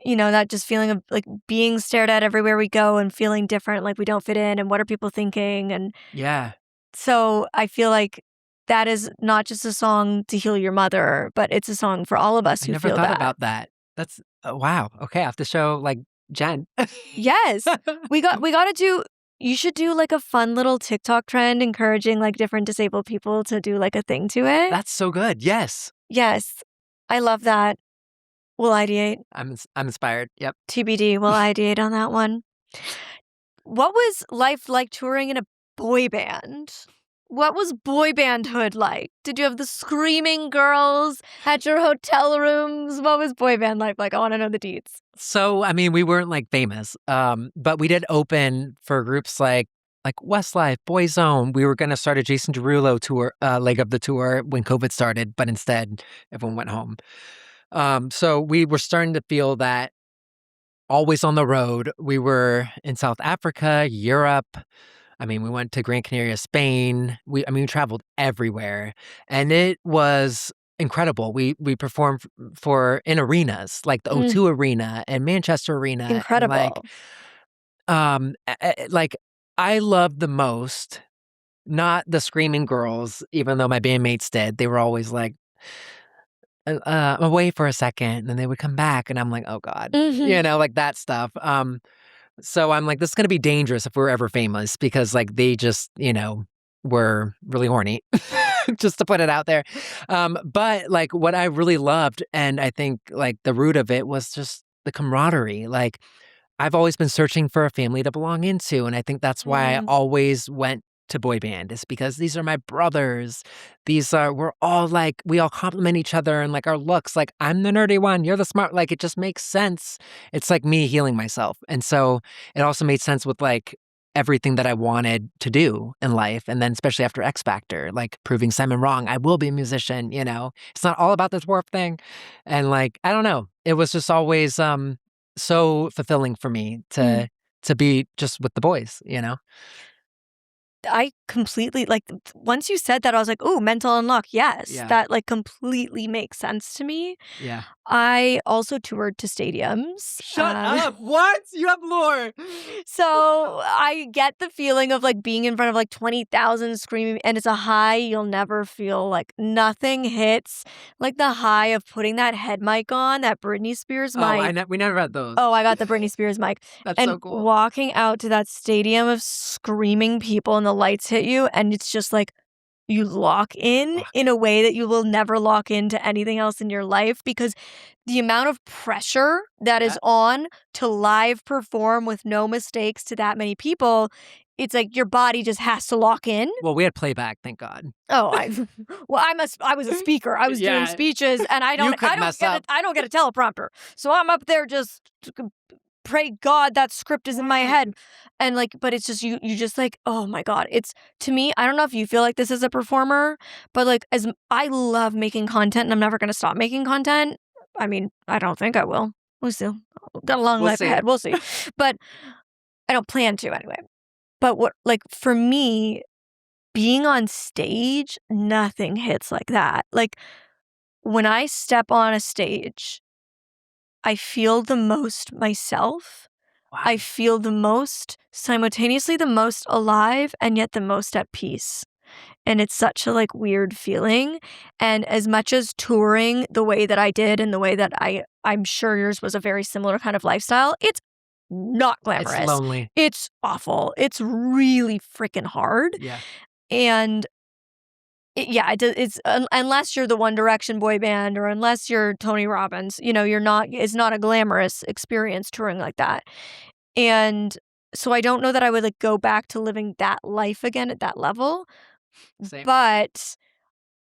You know, that just feeling of like being stared at everywhere we go and feeling different, like we don't fit in and what are people thinking? And Yeah. so I feel like that is not just a song to heal your mother, but it's a song for all of us I who never feel thought that. about that. That's wow. Okay, I have to show like Jen. Yes. We got to do you should do like a fun little TikTok trend encouraging like different disabled people to do like a thing to it. That's so good. Yes. Yes. I love that. We'll ideate. I'm inspired. Yep. TBD, we'll ideate on that one. What was life like touring in a boy band? What was boy bandhood like? Did you have the screaming girls at your hotel rooms? What was boy band life like? I want to know the deets. So, I mean, we weren't like famous, but we did open for groups like Westlife, Boyzone. We were going to start a Jason Derulo tour, leg of the tour when COVID started, but instead everyone went home. So we were starting to feel that always on the road. We were in South Africa, Europe. I mean, we went to Gran Canaria, Spain. We traveled everywhere, and it was incredible. We performed for in arenas like the O2 Arena and Manchester Arena, and Incredible. like I loved the most not the screaming girls, even though my bandmates did. They were always like, I'm away for a second, and then they would come back, and I'm like, oh god, Mhm. like that stuff. So I'm like, this is gonna be dangerous if we're ever famous because like they just, were really horny. Just to put it out there. But like what I really loved, and I think like the root of it was just the camaraderie. Like I've always been searching for a family to belong into, and I think that's why I Mm. always went to boy band is because these are my brothers. We're all like, we all complement each other and like our looks. Like I'm the nerdy one, you're the smart. Like it just makes sense. It's like me healing myself, and so it also made sense with like everything that I wanted to do in life, and then especially after X Factor, like proving Simon wrong. I will be a musician. It's not all about the dwarf thing, and like I don't know, it was just always so fulfilling for me Mm. to be just with the boys. I completely, like, once you said that, I was like, "Ooh, mental unlock, yes." Yeah. That, like, completely makes sense to me. Yeah. I also toured to stadiums. Shut up! What? You have more! So I get the feeling of, like, being in front of, like, 20,000 screaming, and it's a high you'll never feel. Like, nothing hits like the high of putting that head mic on, that Britney Spears Oh, mic. we never had those. Oh, I got the Britney Spears mic. That's And so cool. walking out to that stadium of screaming people and the lights hit you, and it's just like you lock in a way that you will never lock into anything else in your life, because the amount of pressure that is on to live perform with no mistakes to that many people, it's like your body just has to lock in. Well, we had playback, thank God. Oh, I was a speaker. I was doing Yeah. speeches, and I don't get a teleprompter. So I'm up there just pray God that script is in my head. And like, but it's just you just like, oh my God. It's, to me, I don't know if you feel like this as a performer, but like, as I love making content and I'm never gonna stop making content. I mean, I don't think I will. We'll see. Got a long We'll life see. ahead. We'll see. But I don't plan to anyway. But what, like, for me, being on stage, nothing hits like that. Like, when I step on a stage, I feel the most myself. Wow. I feel the most, simultaneously the most alive, and yet the most at peace. And it's such a, like, weird feeling. And as much as touring the way that I did, and the way that I'm sure yours was a very similar kind of lifestyle, it's not glamorous. It's lonely. It's awful. It's really freaking hard. Yeah. And it's unless you're the One Direction boy band, or unless you're Tony Robbins, it's not a glamorous experience touring like that. And so I don't know that I would, like, go back to living that life again at that level. Same. But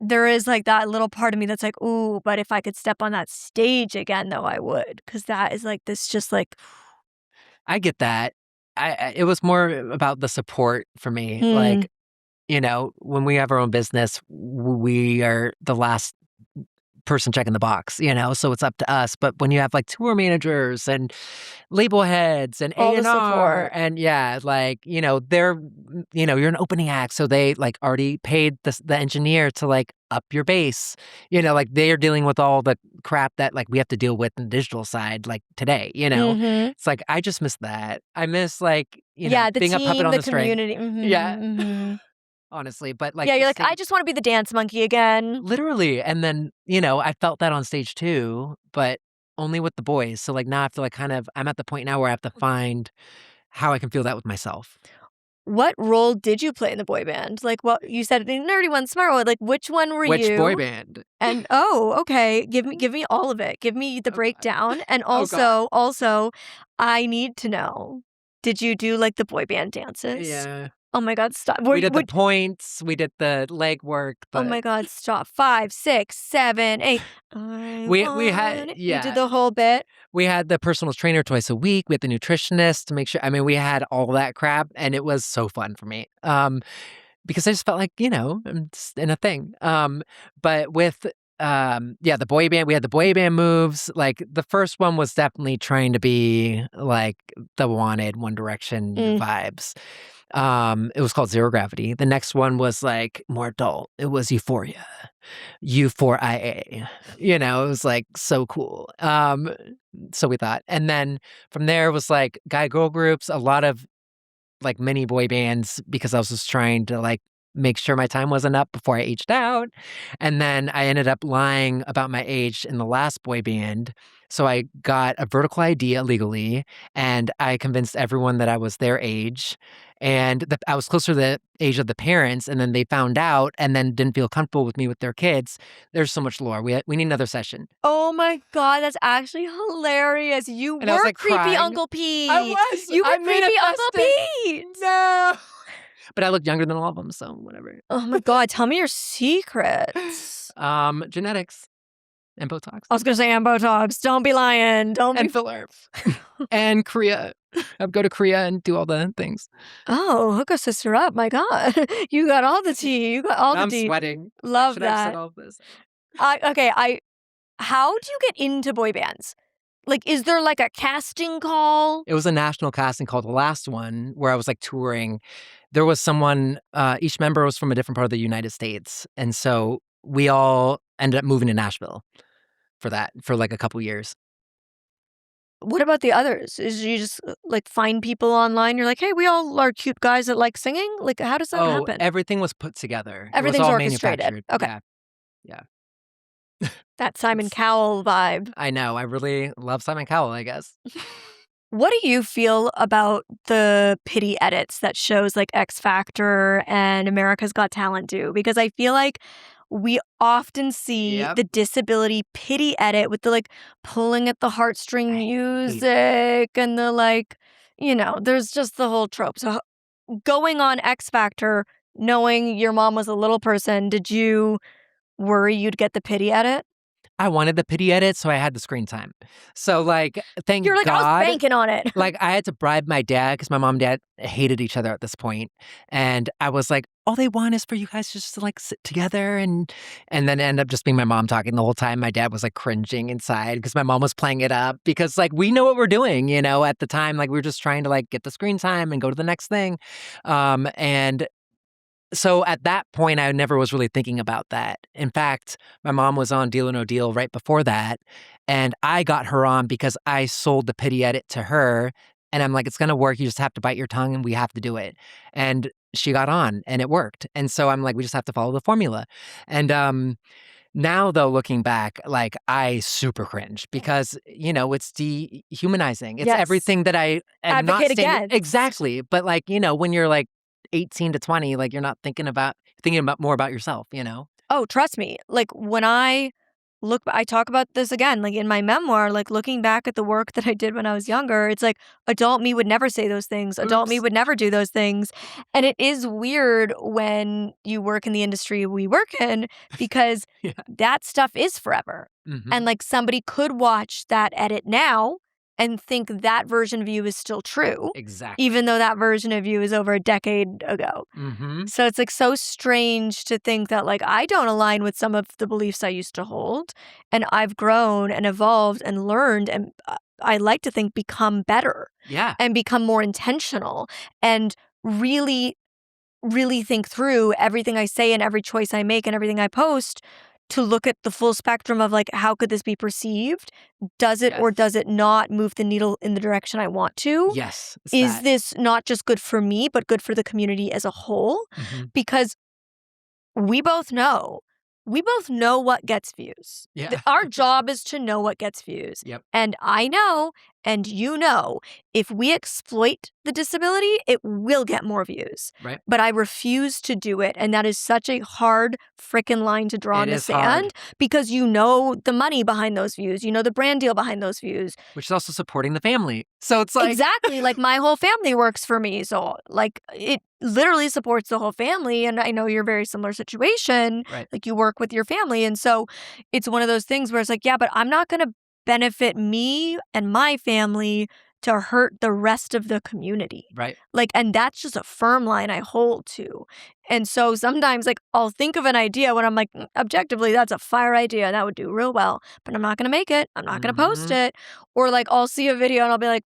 there is, like, that little part of me that's like, ooh, but if I could step on that stage again, though, I would. Because that is, like, this just, like... I get that. It was more about the support for me. Like, when we have our own business, we are the last person checking the box, so it's up to us. But when you have, like, tour managers and label heads and All the A&R, support. and like, they're, you're an opening act, so they, like, already paid the engineer to, like, up your bass, like, they're dealing with all the crap that, like, we have to deal with in the digital side, like, today, Mhm. it's like, I just miss that. I miss, like, The being a puppet team, on the the string. community. Yeah. Mhm. Honestly, but, like, Yeah, the you're like, same- I just want to be the dance monkey again. literally. And then, I felt that on stage too, but only with the boys. So, like, now I feel like I'm at the point now where I have to find how I can feel that with myself. What role did you play in the boy band? Like, what you said, the nerdy one, smart one. Like, which one were Which you? boy band? And okay, give me all of it. Give me the God. breakdown, and Oh, God. also, I need to know. Did you do, like, the boy band dances? Yeah. Oh my God, stop! We did the points, we did the leg work, Oh but my God, stop! 5, 6, 7, 8. we had You did the whole bit. we had the personal trainer twice a week. We had the nutritionist to make sure. I mean, we had all that crap, and it was so fun for me. Because I just felt like, I'm just in a thing. But with the boy band, we had the boy band moves. Like, the first one was definitely trying to be like the wanted One Direction vibes. It was called Zero Gravity. The next one was, like, more adult. It was Euphoria. U4IA. It was, like, so cool. So we thought. And then from there it was, like, guy-girl groups, a lot of, like, mini boy bands, because I was just trying to, like, make sure my time wasn't up before I aged out. And then I ended up lying about my age in the last boy band. So I got a vertical ID illegally, and I convinced everyone that I was their age. And I was closer to the age of the parents, and then they found out and then didn't feel comfortable with me with their kids. There's so much lore. We need another session. Oh my God, that's actually hilarious. You And I was, were like, creepy crying. Uncle Pete. I was. You were I creepy Uncle manifested. Pete. No. But I looked younger than all of them, so whatever. Oh my God, tell me your secrets. Genetics and Botox. I was gonna say, and Botox. Don't be lying. Don't And be... filler. And Korea. I'd go to Korea and do all the things. Oh, hook a sister up. My God. You got all the tea. You got all the I'm tea. sweating. Love Should I have said that. all of this? How do you get into boy bands? Like, is there, like, a casting call? It was a national casting call, the last one, where I was, like, touring. there was someone, each member was from a different part of the United States. And so we all ended up moving to Nashville for like a couple years. What about the others? Is you just like find people online? You're like, hey, we all are cute guys that like singing. Like, how does that Oh, happen? everything was put together. It was Everything's all orchestrated. manufactured. Okay, Yeah. Yeah. that Simon It's Cowell vibe. I know. I really love Simon Cowell, I guess. What do you feel about the pity edits that shows like X Factor and America's Got Talent do? Because I feel like we often see Yep. the disability pity edit with the like pulling at the heartstring I hate it. music and the like, there's just the whole trope. So going on X Factor, knowing your mom was a little person, did you worry you'd get the pity edit? I wanted the pity edit, so I had the screen time. So, like, You're thank like, I was God. banking on it. Like, I had to bribe my dad because my mom and dad hated each other at this point, and I was like, "All they want is for you guys just to, like, sit together," and then it ended up just being my mom talking the whole time. My dad was, like, cringing inside because my mom was playing it up because, like, we know what we're doing, at the time. Like, we were just trying to, like, get the screen time and go to the next thing, and so at that point, I never was really thinking about that. In fact, my mom was on Deal or No Deal right before that, and I got her on because I sold the pity edit to her, and I'm like, "It's gonna work, you just have to bite your tongue, and we have to do it." And she got on, and it worked, and so I'm like, "We just have to follow the formula." And, now though, looking back, like, I super cringe because, it's dehumanizing. It's Yes. everything that I am not Advocate standing against. exactly, but, like, when you're, like, 18 to 20, like, you're not thinking about more about yourself? Oh, trust me. Like when I talk about this again, like in my memoir, like looking back at the work that I did when I was younger, it's like adult me would never say those things. Adult me Oops. would never do those things. And it is weird when you work in the industry we work in because Yeah. that stuff is forever. And Mhm. like somebody could watch that edit now and think that version of you is still true, Exactly. even though that version of you is over a decade ago. Mhm. So it's like so strange to think that like I don't align with some of the beliefs I used to hold and I've grown and evolved and learned and I like to think become better Yeah. and become more intentional and really really think through everything I say and every choice I make and everything I post to look at the full spectrum of like how could this be perceived? Does it or Yes. does it not move the needle in the direction I want to? Yes. It's Is that. this not just good for me, but good for the community as a whole? Mhm. Because we both know. We both know what gets views. Yeah. Our job is to know what gets views. Yep. And I know, and you know, if we exploit the disability, it will get more views. Right. But I refuse to do it. And that is such a hard frickin' line to draw It in the is hard, sand because you know the money behind those views. You know the brand deal behind those views. which is also supporting the family. So it's like Exactly. Like my whole family works for me. So like it literally supports the whole family. And I know you're a very similar situation. Right. Like you work with your family. And so it's one of those things where it's like, yeah, but I'm not going to benefit me and my family to hurt the rest of the community. Right. Like, and that's just a firm line I hold to. And so sometimes, like, I'll think of an idea when I'm like, objectively, that's a fire idea. That would do real well, but I'm not going to make it. I'm not going to post Mhm. it. Or like, I'll see a video and I'll be like,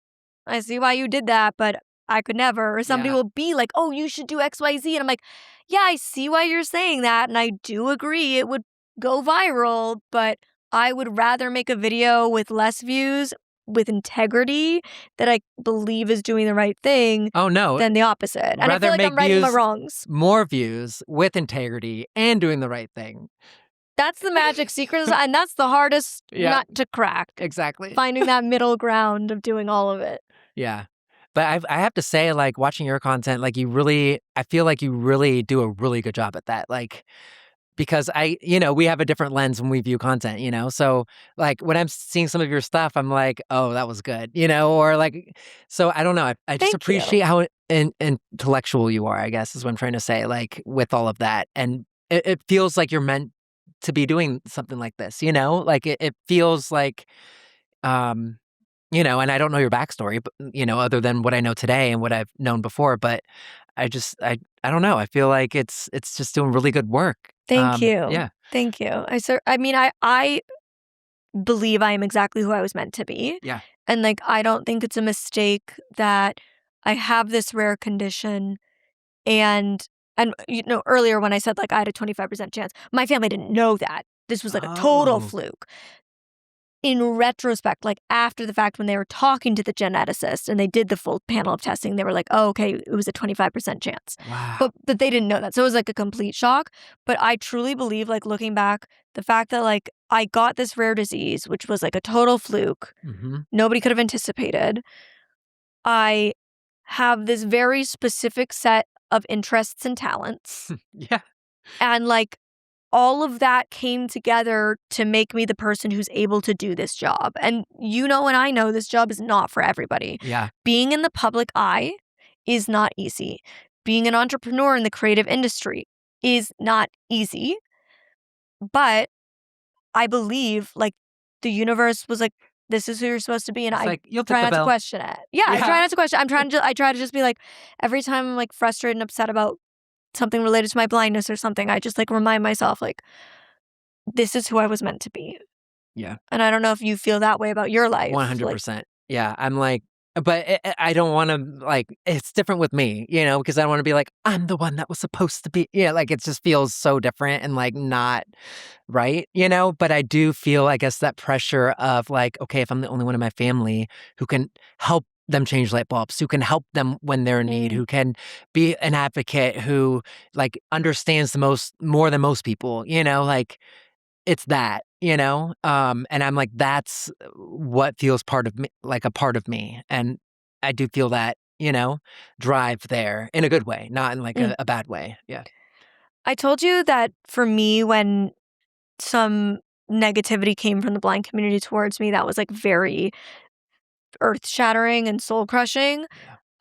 I see why you did that, but I could never. Or somebody Yeah. will be like, oh, you should do XYZ. And I'm like, yeah, I see why you're saying that. And I do agree it would go viral, but I would rather make a video with less views, with integrity, that I believe is doing the right thing Oh, no. than the opposite. And I feel Rather like make I'm righting my views wrongs. more views with integrity and doing the right thing. That's the magic secret. And that's the hardest Yeah, nut to crack. exactly. Finding that middle ground of doing all of it. Yeah. But I have to say, like, watching your content, like, I feel like you really do a really good job at that. Like, because we have a different lens when we view content? So, like, when I'm seeing some of your stuff, I'm like, oh, that was good? Or like, so I don't know. I just Thank you. appreciate how intellectual you are, I guess, is what I'm trying to say, like, with all of that. And it feels like you're meant to be doing something like this? Like, it feels like, um, and I don't know your backstory, but, other than what I know today and what I've known before, but I don't know. I feel like it's just doing really good work. Thank you. Yeah. Thank you. I mean, I believe I am exactly who I was meant to be. Yeah. And like, I don't think it's a mistake that I have this rare condition And earlier when I said like I had a 25% chance, my family didn't know that. This was like a total Oh. fluke. In retrospect, like after the fact, when they were talking to the geneticist and they did the full panel of testing, they were like, oh, okay, it was a 25% chance. Wow. But they didn't know that. So it was like a complete shock. But I truly believe, like looking back, the fact that like I got this rare disease, which was like a total fluke, nobody could have anticipated. I have this very specific set of interests and talents. Yeah. And like all of that came together to make me the person who's able to do this job. And and I know this job is not for everybody. Yeah. Being in the public eye is not easy. Being an entrepreneur in the creative industry is not easy. But I believe like the universe was like, this is who you're supposed to be. And It's I like, you'll try take the not to bell. question it. Yeah, I try not to question. I try to just be like, every time I'm like frustrated and upset about something related to my blindness or something, I just like remind myself like, this is who I was meant to be. Yeah. And I don't know if you feel that way about your life. 100%. Yeah. I'm like, but I don't want to, like, it's different with me, because I don't want to be like, I'm the one that was supposed to be. Yeah. Like, it just feels so different and like not right, But I do feel, I guess, that pressure of like, okay, if I'm the only one in my family who can help them change light bulbs, who can help them when they're in need, who can be an advocate, who like understands more than most people, like it's that, and I'm like, that's what feels part of me, like a part of me. And I do feel that, drive there in a good way, not in like a bad way. Yeah. I told you that for me, when some negativity came from the blind community towards me, that was like very earth-shattering and soul-crushing.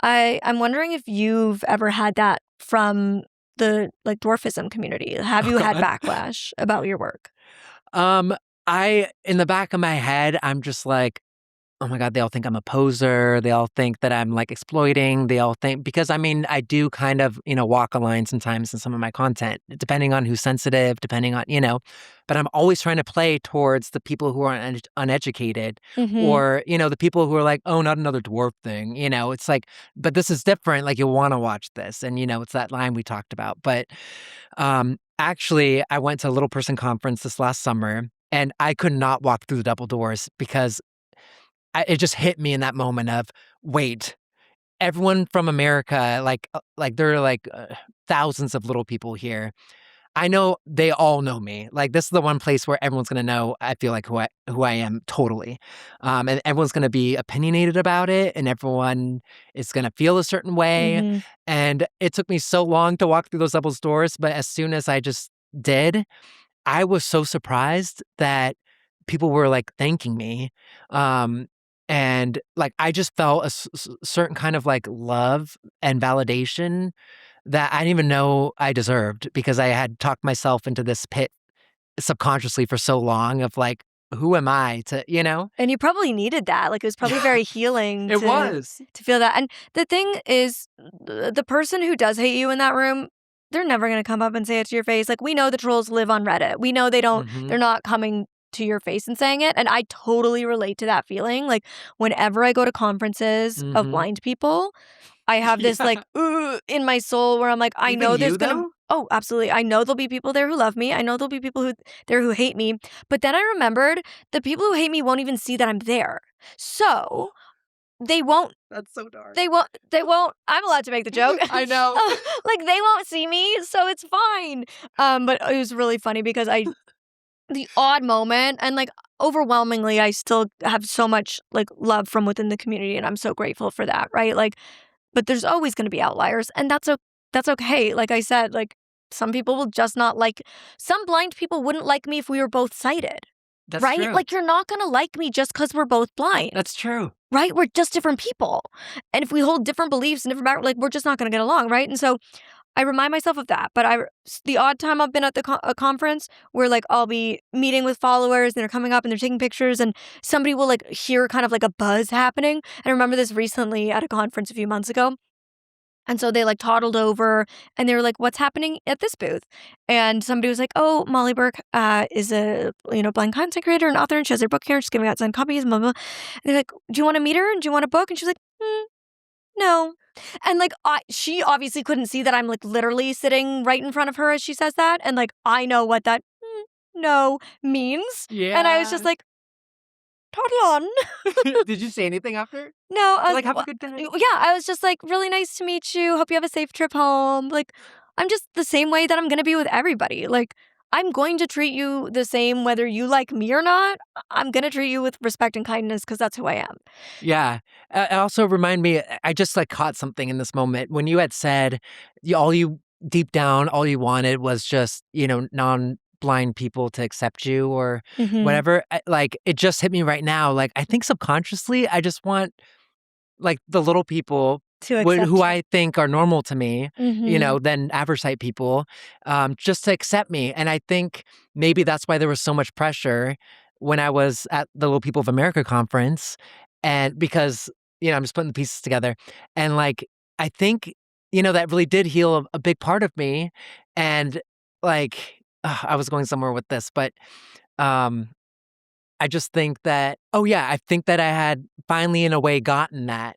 Yeah. I'm wondering if you've ever had that from the like dwarfism community. Have Oh, you had God. backlash about your work? In the back of my head, I'm just like, oh my God, they all think I'm a poser. They all think that I'm like exploiting. They all think, because I mean, I do kind of, walk a line sometimes in some of my content, depending on who's sensitive, depending on, but I'm always trying to play towards the people who are uneducated or, the people who are like, oh, not another dwarf thing. It's like, but this is different. Like, you'll want to watch this. And, it's that line we talked about. But actually, I went to a little person conference this last summer and I could not walk through the double doors because it just hit me in that moment of, wait, everyone from America, like there are like thousands of little people here. I know they all know me. Like, this is the one place where everyone's gonna know, I feel like, who I am totally. And everyone's gonna be opinionated about it, and everyone is gonna feel a certain way. And it took me so long to walk through those double doors, but as soon as I just did, I was so surprised that people were like thanking me. And like, I just felt a certain kind of like love and validation that I didn't even know I deserved, because I had talked myself into this pit subconsciously for so long of like, who am I to? And you probably needed that. Like, it was probably very healing It was. to feel that. And the thing is, the person who does hate you in that room, they're never going to come up and say it to your face. Like, we know the trolls live on Reddit. We know they're not coming to your face and saying it. And I totally relate to that feeling. Like, whenever I go to conferences of blind people, I have this like in my soul where I'm like, I Even know there's you, gonna though? oh, absolutely. I know there'll be people there who love me. I know there'll be people who hate me. But then I remembered the people who hate me won't even see that I'm there. So they won't. That's so dark. They won't. I'm allowed to make the joke. I know. Like, they won't see me, so it's fine. But it was really funny because the odd moment, and like overwhelmingly, I still have so much like love from within the community, and I'm so grateful for that, right? Like, but there's always going to be outliers, and that's okay. Like I said, like, some people will just not like. Some blind people wouldn't like me if we were both sighted. That's right? true. Like, you're not going to like me just because we're both blind. That's true. Right? We're just different people. And if we hold different beliefs and different backgrounds, like, we're just not going to get along, right? And so I remind myself of that. But the odd time I've been at a conference where, like, I'll be meeting with followers and they're coming up and they're taking pictures and somebody will, like, hear kind of like a buzz happening. And I remember this recently at a conference a few months ago. And so they like toddled over and they were like, what's happening at this booth? And somebody was like, oh, Molly Burke is a, blind content creator and author, and she has her book here. She's giving out signed copies, blah, blah. And they're like, do you want to meet her? And do you want a book? And she's like, No. And, like, she obviously couldn't see that I'm, like, literally sitting right in front of her as she says that, and, like, I know what that "no" means, and I was just Yeah. like, "Toddle on." Did you say anything after? No, I was Like, "Have a good day." yeah, I was just like, "Really nice to meet you, hope you have a safe trip home." Like, I'm just the same way that I'm gonna be with everybody, like, I'm going to treat you the same whether you like me or not. I'm gonna treat you with respect and kindness because that's who I am. Yeah. It also remind me, I just, like, caught something in this moment when you had said deep down, all you wanted was just, non-blind people to accept you or Mhm. whatever. Like, it just hit me right now. Like, I think subconsciously, I just want, like, the little people To who accept you. I think are normal to me, Mhm. than average sight people, just to accept me. And I think maybe that's why there was so much pressure when I was at the Little People of America conference. And because, I'm just putting the pieces together. And like, I think, that really did heal a big part of me. And like, I was going somewhere with this, but um, I just think that, oh yeah, I think that I had finally in a way gotten that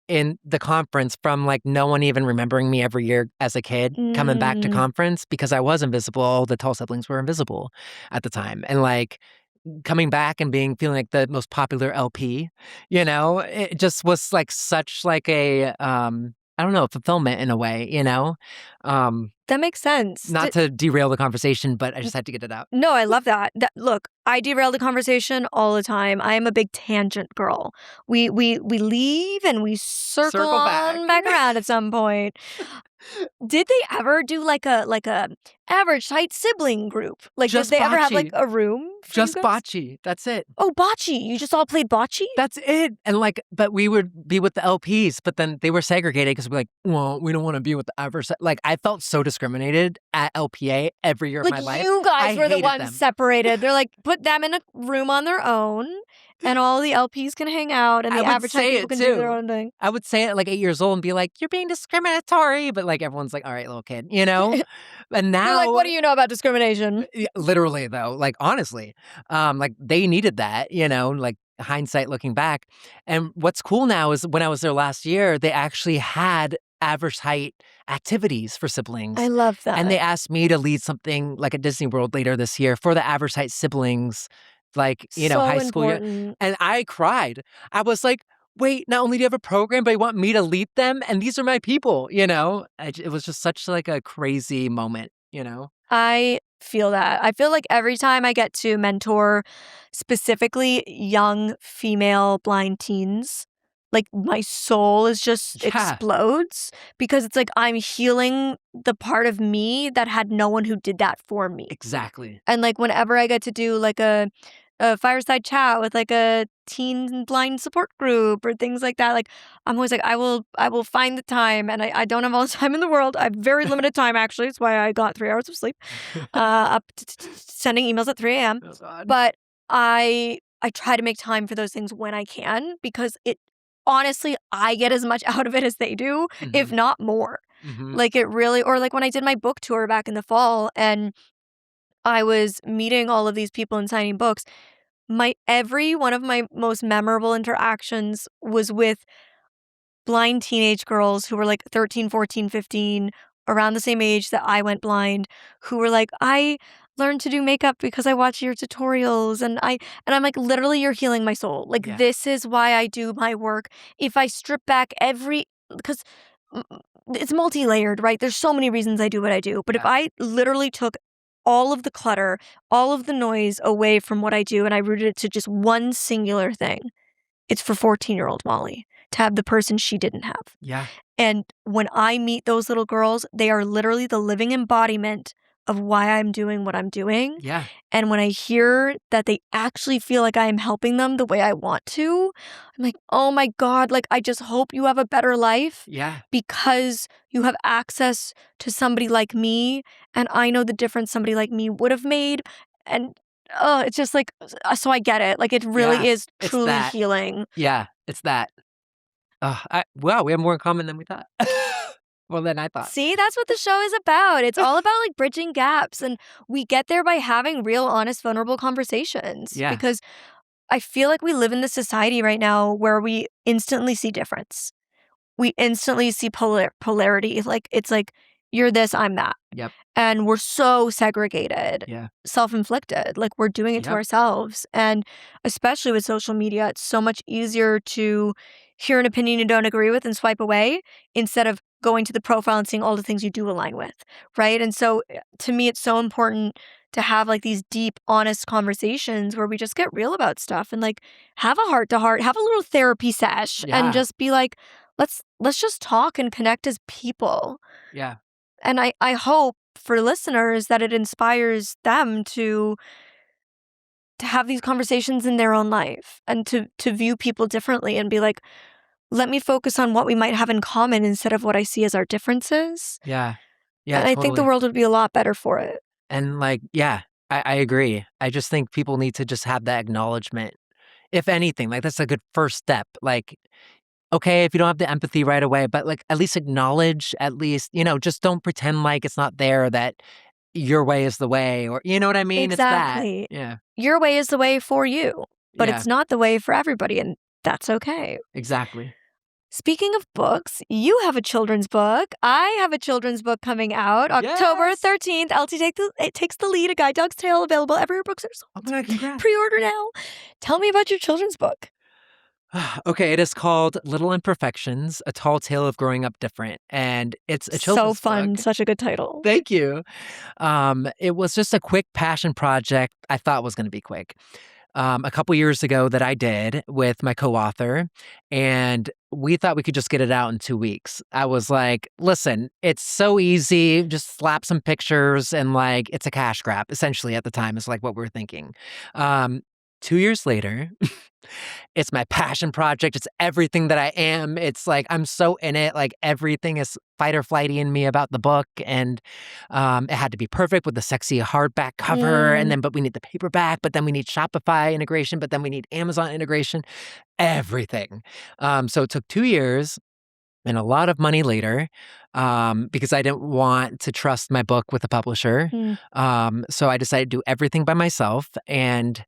in the conference from, like, no one even remembering me every year as a kid coming back to Mm. conference because I was invisible. All the tall siblings were invisible at the time. And, like, coming back and feeling like the most popular LP, it just was, like, such, like, a, I don't know, fulfillment in a way, you know? Um, That makes sense. Not to derail the conversation, but I just had to get it out. No, I love that. Look, I derail the conversation all the time. I am a big tangent girl. We leave and we circle Circle back. on back around at some point. Did they ever do like a average height sibling group? Like, did Just they ever have like bocce. a room for you Just guys? bocce. That's it. Oh, bocce. You just all played bocce? That's it, and, like but we would be with the LPs, but then they were segregated because 'cause we're like, "Well, we don't wanna be with the adverse." Like, I felt so discriminated at LPA every year of Like, my life. you guys I were the hated ones them. separated. They're like, put them in a room on their own, and all the LPs can hang out, and I the would average height say people it can do their too. own thing. I would say it at, like, 8 years old and be like, "You're being discriminatory," but, like, everyone's like, "Alright, little kid," you know? And They're like, now what do you know about discrimination? yeah, literally though, like, honestly, like, they needed that, like, hindsight looking back, and what's cool now is when I was there last year, they actually had average height activities for I siblings, love and they that. asked me to lead something like at Disney World later this year for the average height siblings, like, So high school year, important. and I cried. I was like, "Wait, not only do you have a program, but you want me to lead them, and these are my people," you know? It was just such, like, a crazy moment, you know? I feel that. I feel like every time I get to mentor specifically young female blind teens, like my soul is just Yeah, explodes because it's like I'm healing the part of me that had no one who did that for me. exactly. And, like, whenever I get to do, like, a fireside chat with, like, a teen blind support group or things like that, like, I'm always like, I will find the time, and I don't have all the time in the world. I have very limited time, actually. It's why I got 3 hours of sleep, up sending emails at 3 AM. Oh god. But I try to make time for those things when I can because it honestly, I get as much out of it as they do, if Mhm, not more. mhm. Like, it really or, like, when I did my book tour back in the fall and I was meeting all of these people and signing books. Every one of my most memorable interactions was with blind teenage girls who were like 13, 14, 15, around the same age that I went blind, who were like, I learned to do makeup because I watch your tutorials and I'm like, literally you're healing my soul. Like, Yeah, this is why I do my work. If I strip back every because it's multi-layered, right? There's so many reasons I do what I do. But if yeah, I literally took all of the clutter, all of the noise away from what I do and I rooted it to just one singular thing, it's for 14-year-old Molly to have the person she didn't have. yeah, And when I meet those little girls, they are literally the living embodiment of why I'm doing what I'm doing. yeah, And when I hear that they actually feel like I am helping them the way I want to, I'm like, oh my God, like, I just hope you have a better life yeah, because you have access to somebody like me. And I know the difference somebody like me would have made. And it's just like, so I get it. Like, it yeah. really is It's truly that. healing. Yeah, it's that. Wow, we have more in common than we thought. Well, than I thought. See, that's what the show is about. It's all about like bridging gaps. And we get there by having real, honest, vulnerable conversations Yeah, because I feel like we live in this society right now where we instantly see difference. we instantly see polarity. Like, it's like, you're this, I'm that. Yep. And we're so segregated, Yeah. self-inflicted. Like, we're doing it to Yep. ourselves. And especially with social media, it's so much easier to hear an opinion you don't agree with and swipe away instead of going to the profile and seeing all the things you do align with, right? And so to me, it's so important to have like these deep, honest conversations where we just get real about stuff and like have a heart to heart, have a little therapy sesh, and Yeah. just be like, let's just talk and connect as people. Yeah. And I hope for listeners that it inspires them to have these conversations in their own life and to view people differently and be like, let me focus on what we might have in common instead of what I see as our differences. Yeah. Yeah, And I think the totally. world would be a lot better for it. And like, yeah, I agree. I just think people need to just have that acknowledgement. If anything, like that's a good first step. Like, okay, if you don't have the empathy right away, but like at least acknowledge, at least, just don't pretend like it's not there, that your way is the way, or you know what I mean? It's that. Exactly. Yeah. Your way is the way for you, but Yeah, it's not the way for everybody, and that's okay. exactly. Speaking of books, you have a children's book. I have a children's book coming out October Yes. 13th. It Takes the Lead, A Guide Dog's Tale, available everywhere books are Oh sold. my God, congrats. Pre-order now. Tell me about your children's book. Okay, it is called Little Imperfections, A Tall Tale of Growing Up Different. And it's a So children's fun. book. Such a good title. Thank you. It was just a quick passion project I thought was going to be quick. A couple years ago that I did with my co-author, and we thought we could just get it out in 2 weeks. I was like, listen, it's so easy. Just slap some pictures and like, it's a cash grab, essentially at the time is like what we were thinking. 2 years later, it's my passion project. It's everything that I am. It's like I'm so in it. Like everything is fight or flighty in me about the book, and it had to be perfect with the sexy hardback cover, and then but we need the paperback, but then we need Shopify integration, but then we need Amazon integration, everything. So it took 2 years. And a lot of money later, because I didn't want to trust my book with a publisher. So I decided to do everything by myself, and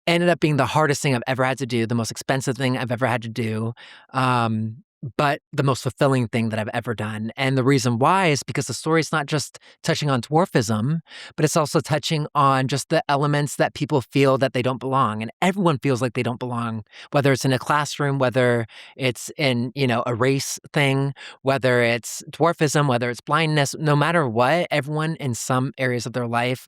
ended up being the hardest thing I've ever had to do, the most expensive thing I've ever had to do, but the most fulfilling thing that I've ever done. And the reason why is because the story's not just touching on dwarfism, but it's also touching on just the elements that people feel that they don't belong. And everyone feels like they don't belong, whether it's in a classroom, whether it's in, a race thing, whether it's dwarfism, whether it's blindness, no matter what, everyone in some areas of their life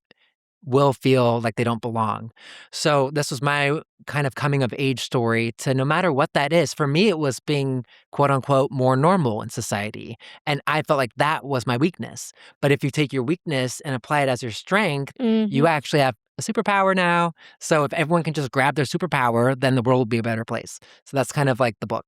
will feel like they don't belong. So this was my kind of coming of age story to no matter what that is. For me, it was being quote unquote more normal in society. And I felt like that was my weakness. But if you take your weakness and apply it as your strength, you actually have a superpower now. So if everyone can just grab their superpower, then the world will be a better place. So that's kind of like the book.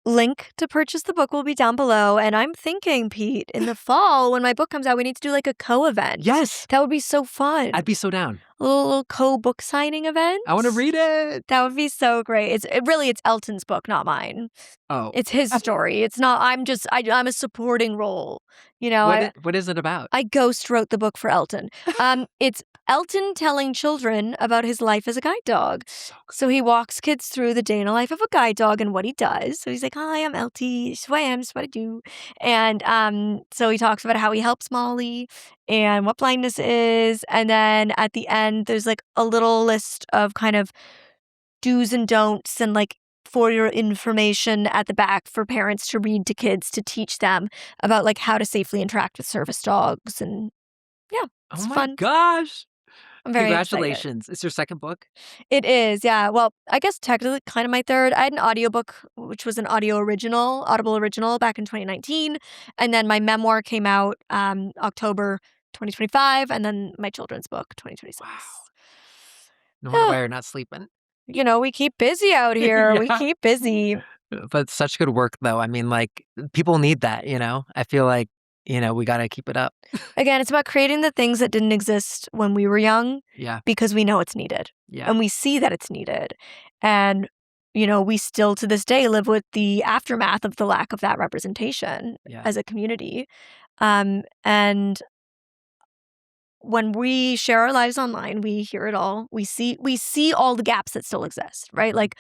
Link to purchase the book will be down below. And I'm thinking, Pete, in the fall, when my book comes out, we need to do like a co-event. Yes. That would be so fun. I'd be so down. A little co-book signing event. I want to read it. That would be so great. It's Elton's book, not mine. Oh. It's his story. It's not, I'm a supporting role. What is it about? I ghost wrote the book for Elton. It's Elton telling children about his life as a guide dog. So he walks kids through the day in the life of a guide dog and what he does. So he's like, hi, I'm LT. This is who I am. This is what I do. And so he talks about how he helps Molly and what blindness is. And then at the end, there's like a little list of kind of do's and don'ts and like for your information at the back for parents to read to kids to teach them about like how to safely interact with service dogs. And yeah, it's Oh my fun. gosh. I'm very Congratulations. excited. It's your second book? It is, yeah. Well, I guess technically kind of my third. I had an audiobook, which was an audible original back in 2019. And then my memoir came out October 2025. And then my children's book, 2026. Wow. No wonder why you're not sleeping. We keep busy out here. Yeah. We keep busy. But such good work, though. I mean, like, people need that, I feel like, we got to keep it up. Again, it's about creating the things that didn't exist when we were young. Yeah. Because we know it's needed. Yeah. And we see that it's needed. And, we still to this day live with the aftermath of the lack of that representation as a community. And when we share our lives online, we hear it all. We see all the gaps that still exist, right? Like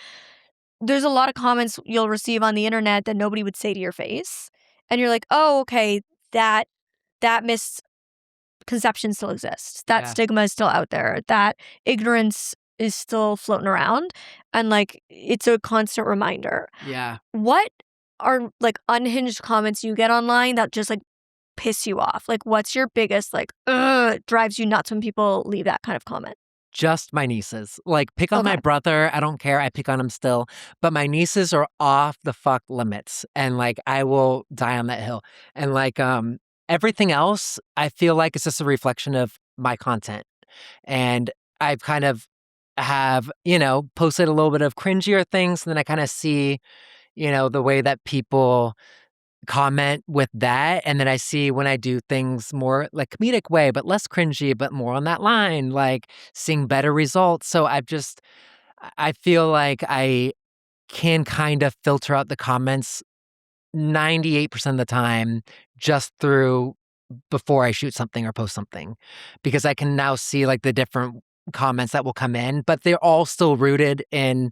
there's a lot of comments you'll receive on the internet that nobody would say to your face. And you're like, oh, okay, that misconception still exists. That Yeah. stigma is still out there. That ignorance is still floating around. And like, it's a constant reminder. Yeah. What are like unhinged comments you get online that just like piss you off? Like, what's your biggest, like, drives you nuts when people leave that kind of comment? Just my nieces. Like, pick on my Okay. brother, I don't care, I pick on him still, but my nieces are off the fuck limits, and, like, I will die on that hill, and, like, everything else, I feel like it's just a reflection of my content, and I've kind of have, posted a little bit of cringier things, and then I kinda see, the way that people comment with that, and then I see when I do things more like comedic way, but less cringy, but more on that line, like seeing better results. So I feel like I can kind of filter out the comments 98% of the time just through before I shoot something or post something because I can now see like the different comments that will come in, but they're all still rooted in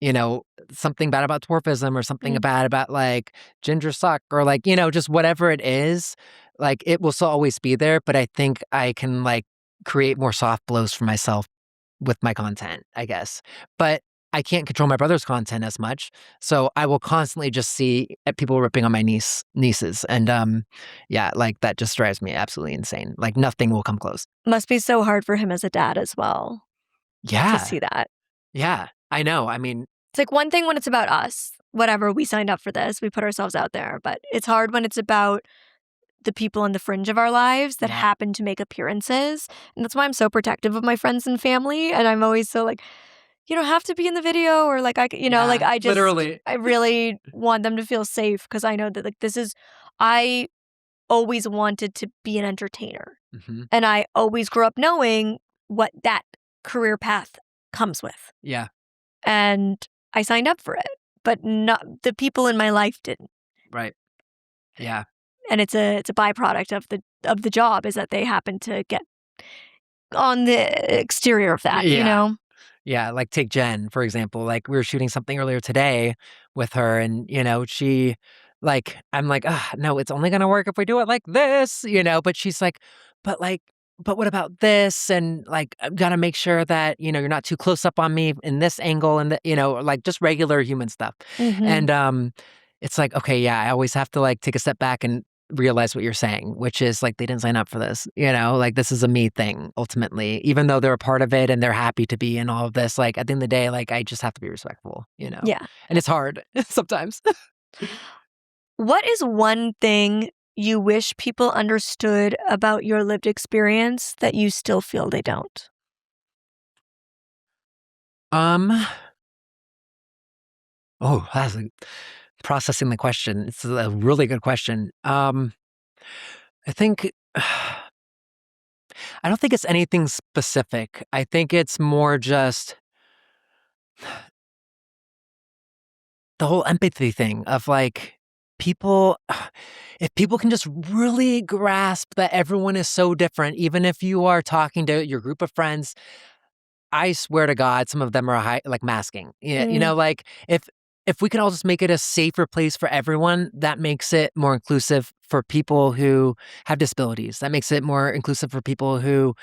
you know, something bad about dwarfism or something Mm. bad about like ginger suck or like, just whatever it is, like it will still always be there. But I think I can like create more soft blows for myself with my content, I guess. But I can't control my brother's content as much. So I will constantly just see people ripping on my nieces. And yeah, like that just drives me absolutely insane. Like nothing will come close. Must be so hard for him as a dad as well to Yeah. see that. Yeah. I know. I mean, It's like one thing when it's about us, whatever, we signed up for this, we put ourselves out there, but it's hard when it's about the people on the fringe of our lives that yeah. happen to make appearances. And that's why I'm so protective of my friends and family. And I'm always so like, you don't have to be in the video or like, like Yeah. I Literally. really want them to feel safe because I know that like I always wanted to be an entertainer. hmm And I always grew up knowing what that career path comes with. Yeah. And I signed up for it, but not the people in my life didn't. Right. Yeah. And it's a byproduct of the job is that they happen to get on the exterior of that, you Yeah. know? Yeah, like take Jen, for example. Like we were shooting something earlier today with her and she like I'm like, no, it's only gonna work if we do it like this, but she's like, but like but what about this? And like I've gotta make sure that, you're not too close up on me in this angle and like just regular human stuff. Mhm. And it's like, okay, yeah, I always have to like take a step back and realize what you're saying, which is like they didn't sign up for this, like this is a me thing ultimately, even though they're a part of it and they're happy to be in all of this. Like at the end of the day, like I just have to be respectful. Yeah. And it's hard sometimes. What is one thing you wish people understood about your lived experience that you still feel they don't? um, oh, that's like processing the question. It's a really good question. I think I don't think it's anything specific. I think it's more just the whole empathy thing of like people if people can just really grasp that everyone is so different, even if you are talking to your group of friends, I swear to God, some of them are like masking. Yeah, Mm. like if we can all just make it a safer place for everyone, that makes it more inclusive for people who have disabilities. That makes it more inclusive for people who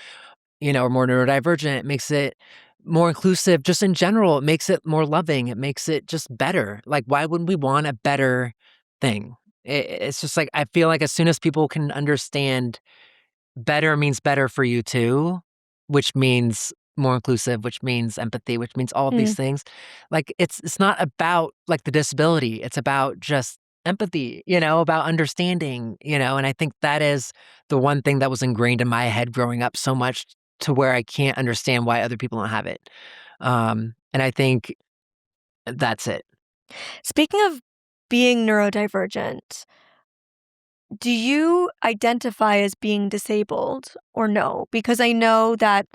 are more neurodivergent. It makes it more inclusive just in general. It makes it more loving. It makes it just better. Like, why wouldn't we want a better thing? It's just like, I feel like as soon as people can understand better means better for you too, which means more inclusive, which means empathy, which means all of these Mm. things. Like it's not about like the disability. It's about just empathy, about understanding, and I think that is the one thing that was ingrained in my head growing up so much to where I can't understand why other people don't have it. And I think that's it. Speaking of being neurodivergent, do you identify as being disabled or no? Because I know that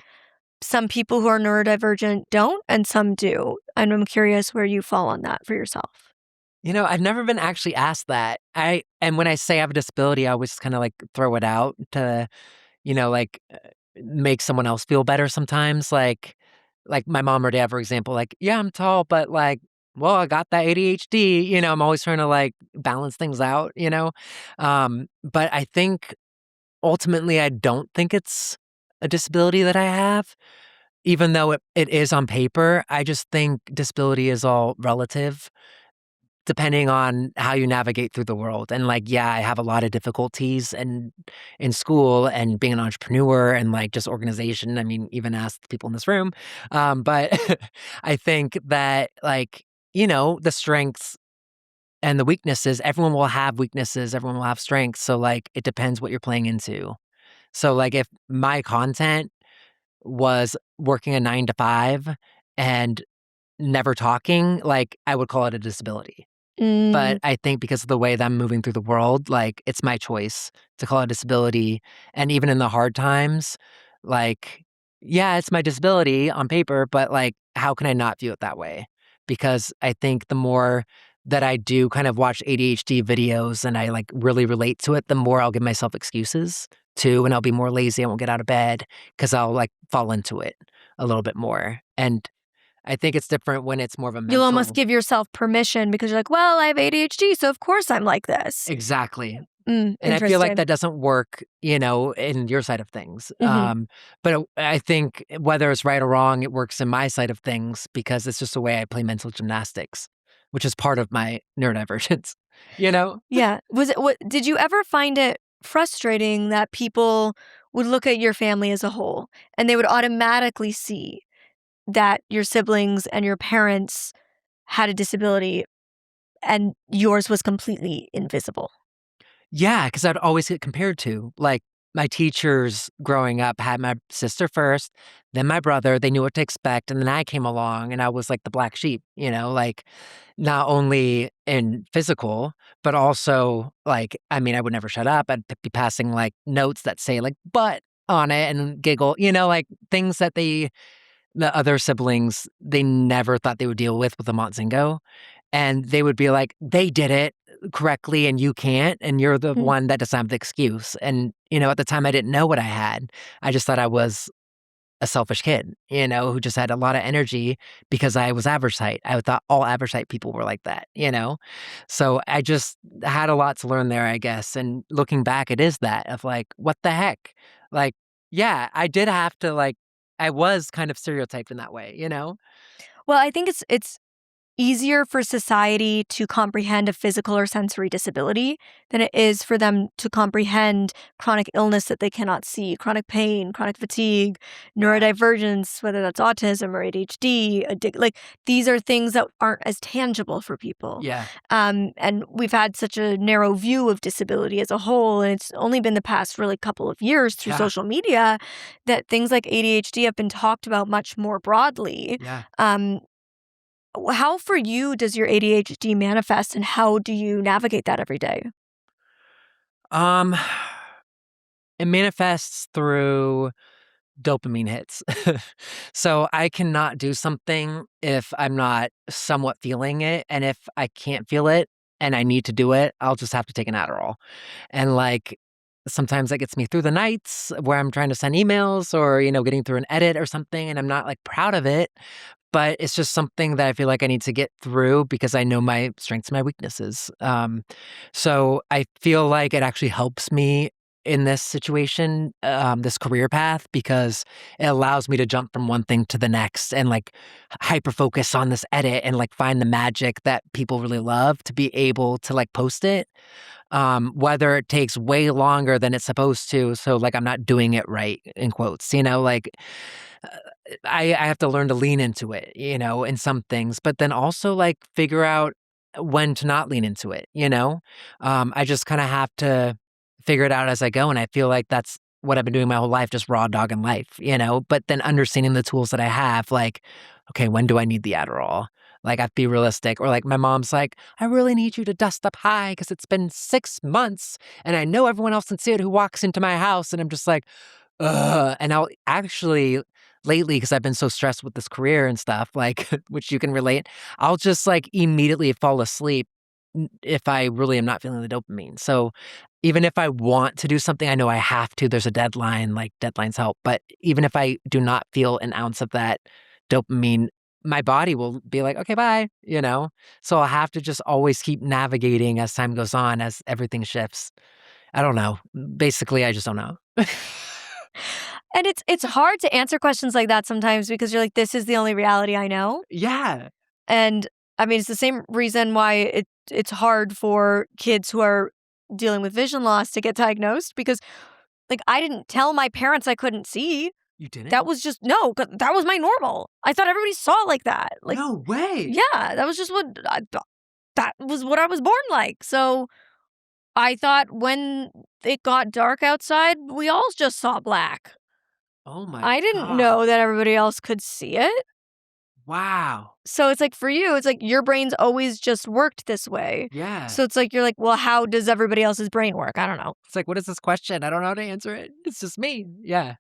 some people who are neurodivergent don't and some do. And I'm curious where you fall on that for yourself. I've never been actually asked that. And when I say I have a disability, I always kind of like throw it out to like, make someone else feel better sometimes, like my mom or dad, for example, like, "Yeah, I'm tall, but, like, well, I got that ADHD, I'm always trying to like balance things out. But I think ultimately I don't think it's a disability that I have, even though it is on paper. I just think disability is all relative depending on how you navigate through the world. And like, yeah, I have a lot of difficulties and in school and being an entrepreneur and like just organization. I mean, even ask the people in this room. But I think that like, the strengths and the weaknesses, everyone will have weaknesses, everyone will have strengths. So like it depends what you're playing into. So like if my content was working a 9 to 5 and never talking, like I would call it a disability. But Mm, I think because of the way that I'm moving through the world, like, it's my choice to call it a disability, and even in the hard times, like, yeah, it's my disability on paper, but, like, how can I not view it that way? Because I think the more that I do kind of watch ADHD videos and I, like, really relate to it, the more I'll give myself excuses too, and I'll be more lazy, I won't get out of bed because 'cause I'll, like, fall into it a little bit more, and I think it's different when it's more of a you'll almost mental. give yourself permission because you're like, well, I have ADHD, so of course I'm like this. Exactly. And I feel like Interesting. that doesn't work, in your side of things. Hmm. But I think whether it's right or wrong, it works in my side of things because it's just the way I play mental gymnastics, which is part of my neurodivergence, you know? Yeah. What did you ever find it frustrating that people would look at your family as a whole and they would automatically see that your siblings and your parents had a disability and yours was completely invisible? Yeah, because 'cause I'd always get compared to, like, my teachers growing up had my sister first, then my brother, they knew what to expect, and then I came along and I was like the black sheep, like, not only in physical, but also, like, I mean, I would never shut up, I'd be passing, like, notes that say, like, "butt" on it and giggle, like, things that the other siblings, they never thought they would deal with a Montzingo, and they would be like, "They did it correctly and you can't, and you're the Mm. one that doesn't have the excuse." And, at the time, I didn't know what I had. I just thought I was a selfish kid, who just had a lot of energy because I was average height. I thought all average height people were like that. So I just had a lot to learn there, I guess, and looking back, it is that of like, "What the heck?" Like, yeah, I did have to, like I was kind of stereotyped in that way? Well, I think it's easier for society to comprehend a physical or sensory disability than it is for them to comprehend chronic illness that they cannot see, chronic pain, chronic fatigue, Yeah, neurodivergence, whether that's autism or ADHD. Like these are things that aren't as tangible for people. yeah, And we've had such a narrow view of disability as a whole. And it's only been the past really couple of years through yeah, social media that things like ADHD have been talked about much more broadly. yeah. Um, how for you does your ADHD manifest and how do you navigate that every day? Um, it manifests through dopamine hits. So I cannot do something if I'm not somewhat feeling it, and if I can't feel it and I need to do it, I'll just have to take an Adderall. And, like, sometimes that gets me through the nights where I'm trying to send emails or, getting through an edit or something, and I'm not, like, proud of it, but it's just something that I feel like I need to get through because I know my strengths and my weaknesses. So I feel like it actually helps me in this situation, this career path, because it allows me to jump from one thing to the next and like hyper focus on this edit and like find the magic that people really love to be able to like post it. Whether it takes way longer than it's supposed to. So like I'm not doing it right in quotes, like uh, I have to learn to lean into it, in some things, but then also like figure out when to not lean into it. I just kind of have to figure it out as I go. And I feel like that's what I've been doing my whole life, just raw dog in life. But then understanding the tools that I have, like, okay, when do I need the Adderall? Like, I have to be realistic. Or like my mom's like, I really need you to dust up high because it's been 6 months and I know everyone else can see it who walks into my house. And I'm just like, ugh. And I'll actually lately, because I've been so stressed with this career and stuff, like, which you can relate, I'll just like immediately fall asleep if I really am not feeling the dopamine. So even if I want to do something, I know I have to, there's a deadline, like deadlines help. But even if I do not feel an ounce of that dopamine my body will be like, okay, bye, So I'll have to just always keep navigating as time goes on, as everything shifts. I don't know. Basically, I just don't know. And it's hard to answer questions like that sometimes because you're like, this is the only reality I know. Yeah. And I mean, it's the same reason why it's hard for kids who are dealing with vision loss to get diagnosed because, like, I didn't tell my parents I couldn't see. You didn't? That was just, no, that was my normal. I thought everybody saw it like that. Like, no way. yeah, that was just what that was what I was born like. So I thought when it got dark outside, we all just saw black. Oh my I didn't God. know that everybody else could see it. Wow. So it's like for you, it's like your brain's always just worked this way. Yeah. So it's like you're like, well, how does everybody else's brain work? I don't know. It's like, what is this question? I don't know how to answer it. It's just me. Yeah.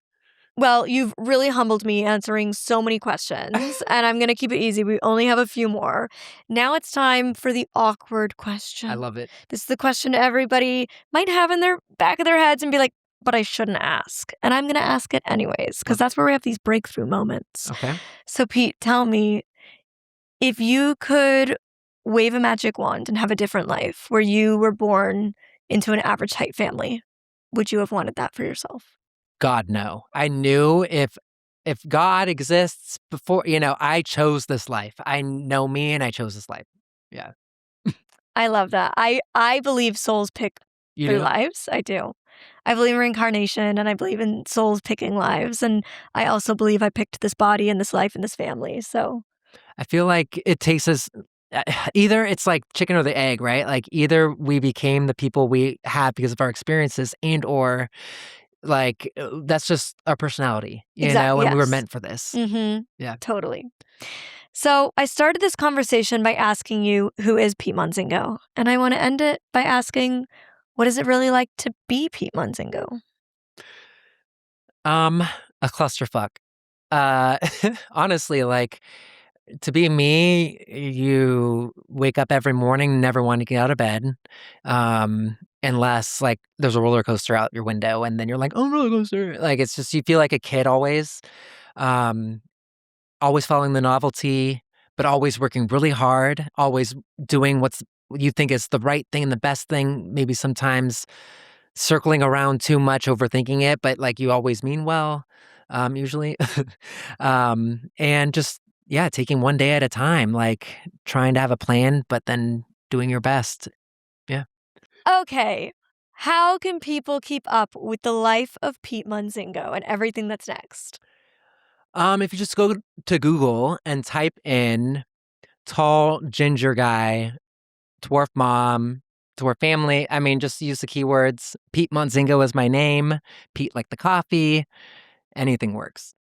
Well, you've really humbled me answering so many questions, and I'm going to keep it easy. We only have a few more. Now it's time for the awkward question. I love it. This is the question everybody might have in their back of their heads and be like, but I shouldn't ask. And I'm going to ask it anyways, because that's where we have these breakthrough moments. Okay. So, Pete, tell me, if you could wave a magic wand and have a different life where you were born into an average height family, would you have wanted that for yourself? God, no. I knew if God exists before, I chose this life. I know me and I chose this life. Yeah. I love that. I believe souls pick You their do? lives. I do. I believe in reincarnation and I believe in souls picking lives. And I also believe I picked this body and this life and this family. So I feel like it takes us either it's like chicken or the egg, right? Like either we became the people we have because of our experiences and/or like that's just our personality, exactly. and we were Yes. meant for this. Mm-hmm. Yeah. Totally. So I started this conversation by asking you, who is Peet Montzingo? And I want to end it by asking, what is it really like to be Peet Montzingo? A clusterfuck. Honestly, like to be me, you wake up every morning, never want to get out of bed, unless like there's a roller coaster out your window, and then you're like, "Oh, roller coaster!" Like it's just you feel like a kid always, um, always following the novelty, but always working really hard, always doing what you think is the right thing and the best thing. Maybe sometimes circling around too much, overthinking it, but like you always mean well, usually. And just, yeah, taking one day at a time, like trying to have a plan, but then doing your best. Yeah. Okay. How can people keep up with the life of Peet Montzingo and everything that's next? If you just go to Google and type in tall ginger guy, dwarf mom, dwarf family, I mean, just use the keywords. Peet Montzingo is my name. Pete like the coffee. Anything works.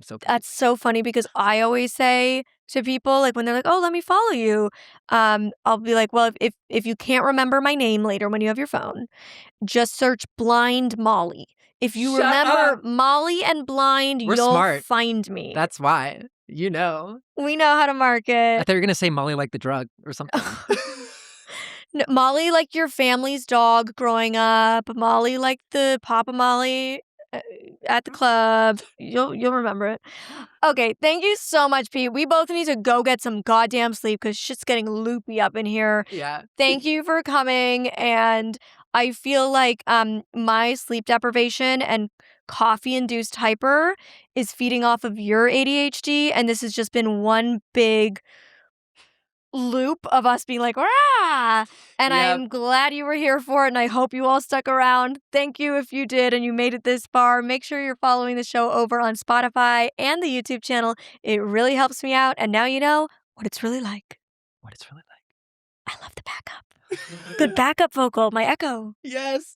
So That's so funny because I always say to people, like when they're like, "Oh, let me follow you," I'll be like, "Well, if you can't remember my name later when you have your phone, just search Blind Molly. If you Shut remember up. Molly and Blind, We're you'll smart. find me." That's why. We know how to I market. thought you were gonna say Molly like the drug or something. Molly like your family's dog growing up. Molly like the Papa Molly uh, at the club. You'll remember it. Okay, thank you so much, Pete. We both need to go get some goddamn sleep because shit's getting loopy up in here. Yeah. Thank you for coming, and I feel like my sleep deprivation and coffee-induced hyper is feeding off of your ADHD, and this has just been one big loop of us being like, "Rah!" And Yep. I'm glad you were here for it, and I hope you all stuck around. Thank you if you did and you made it this far. Make sure you're following the show over on Spotify and the YouTube channel. It really helps me out, and now you know what it's really like. What it's really I love the backup. Good backup vocal, my echo. Yes.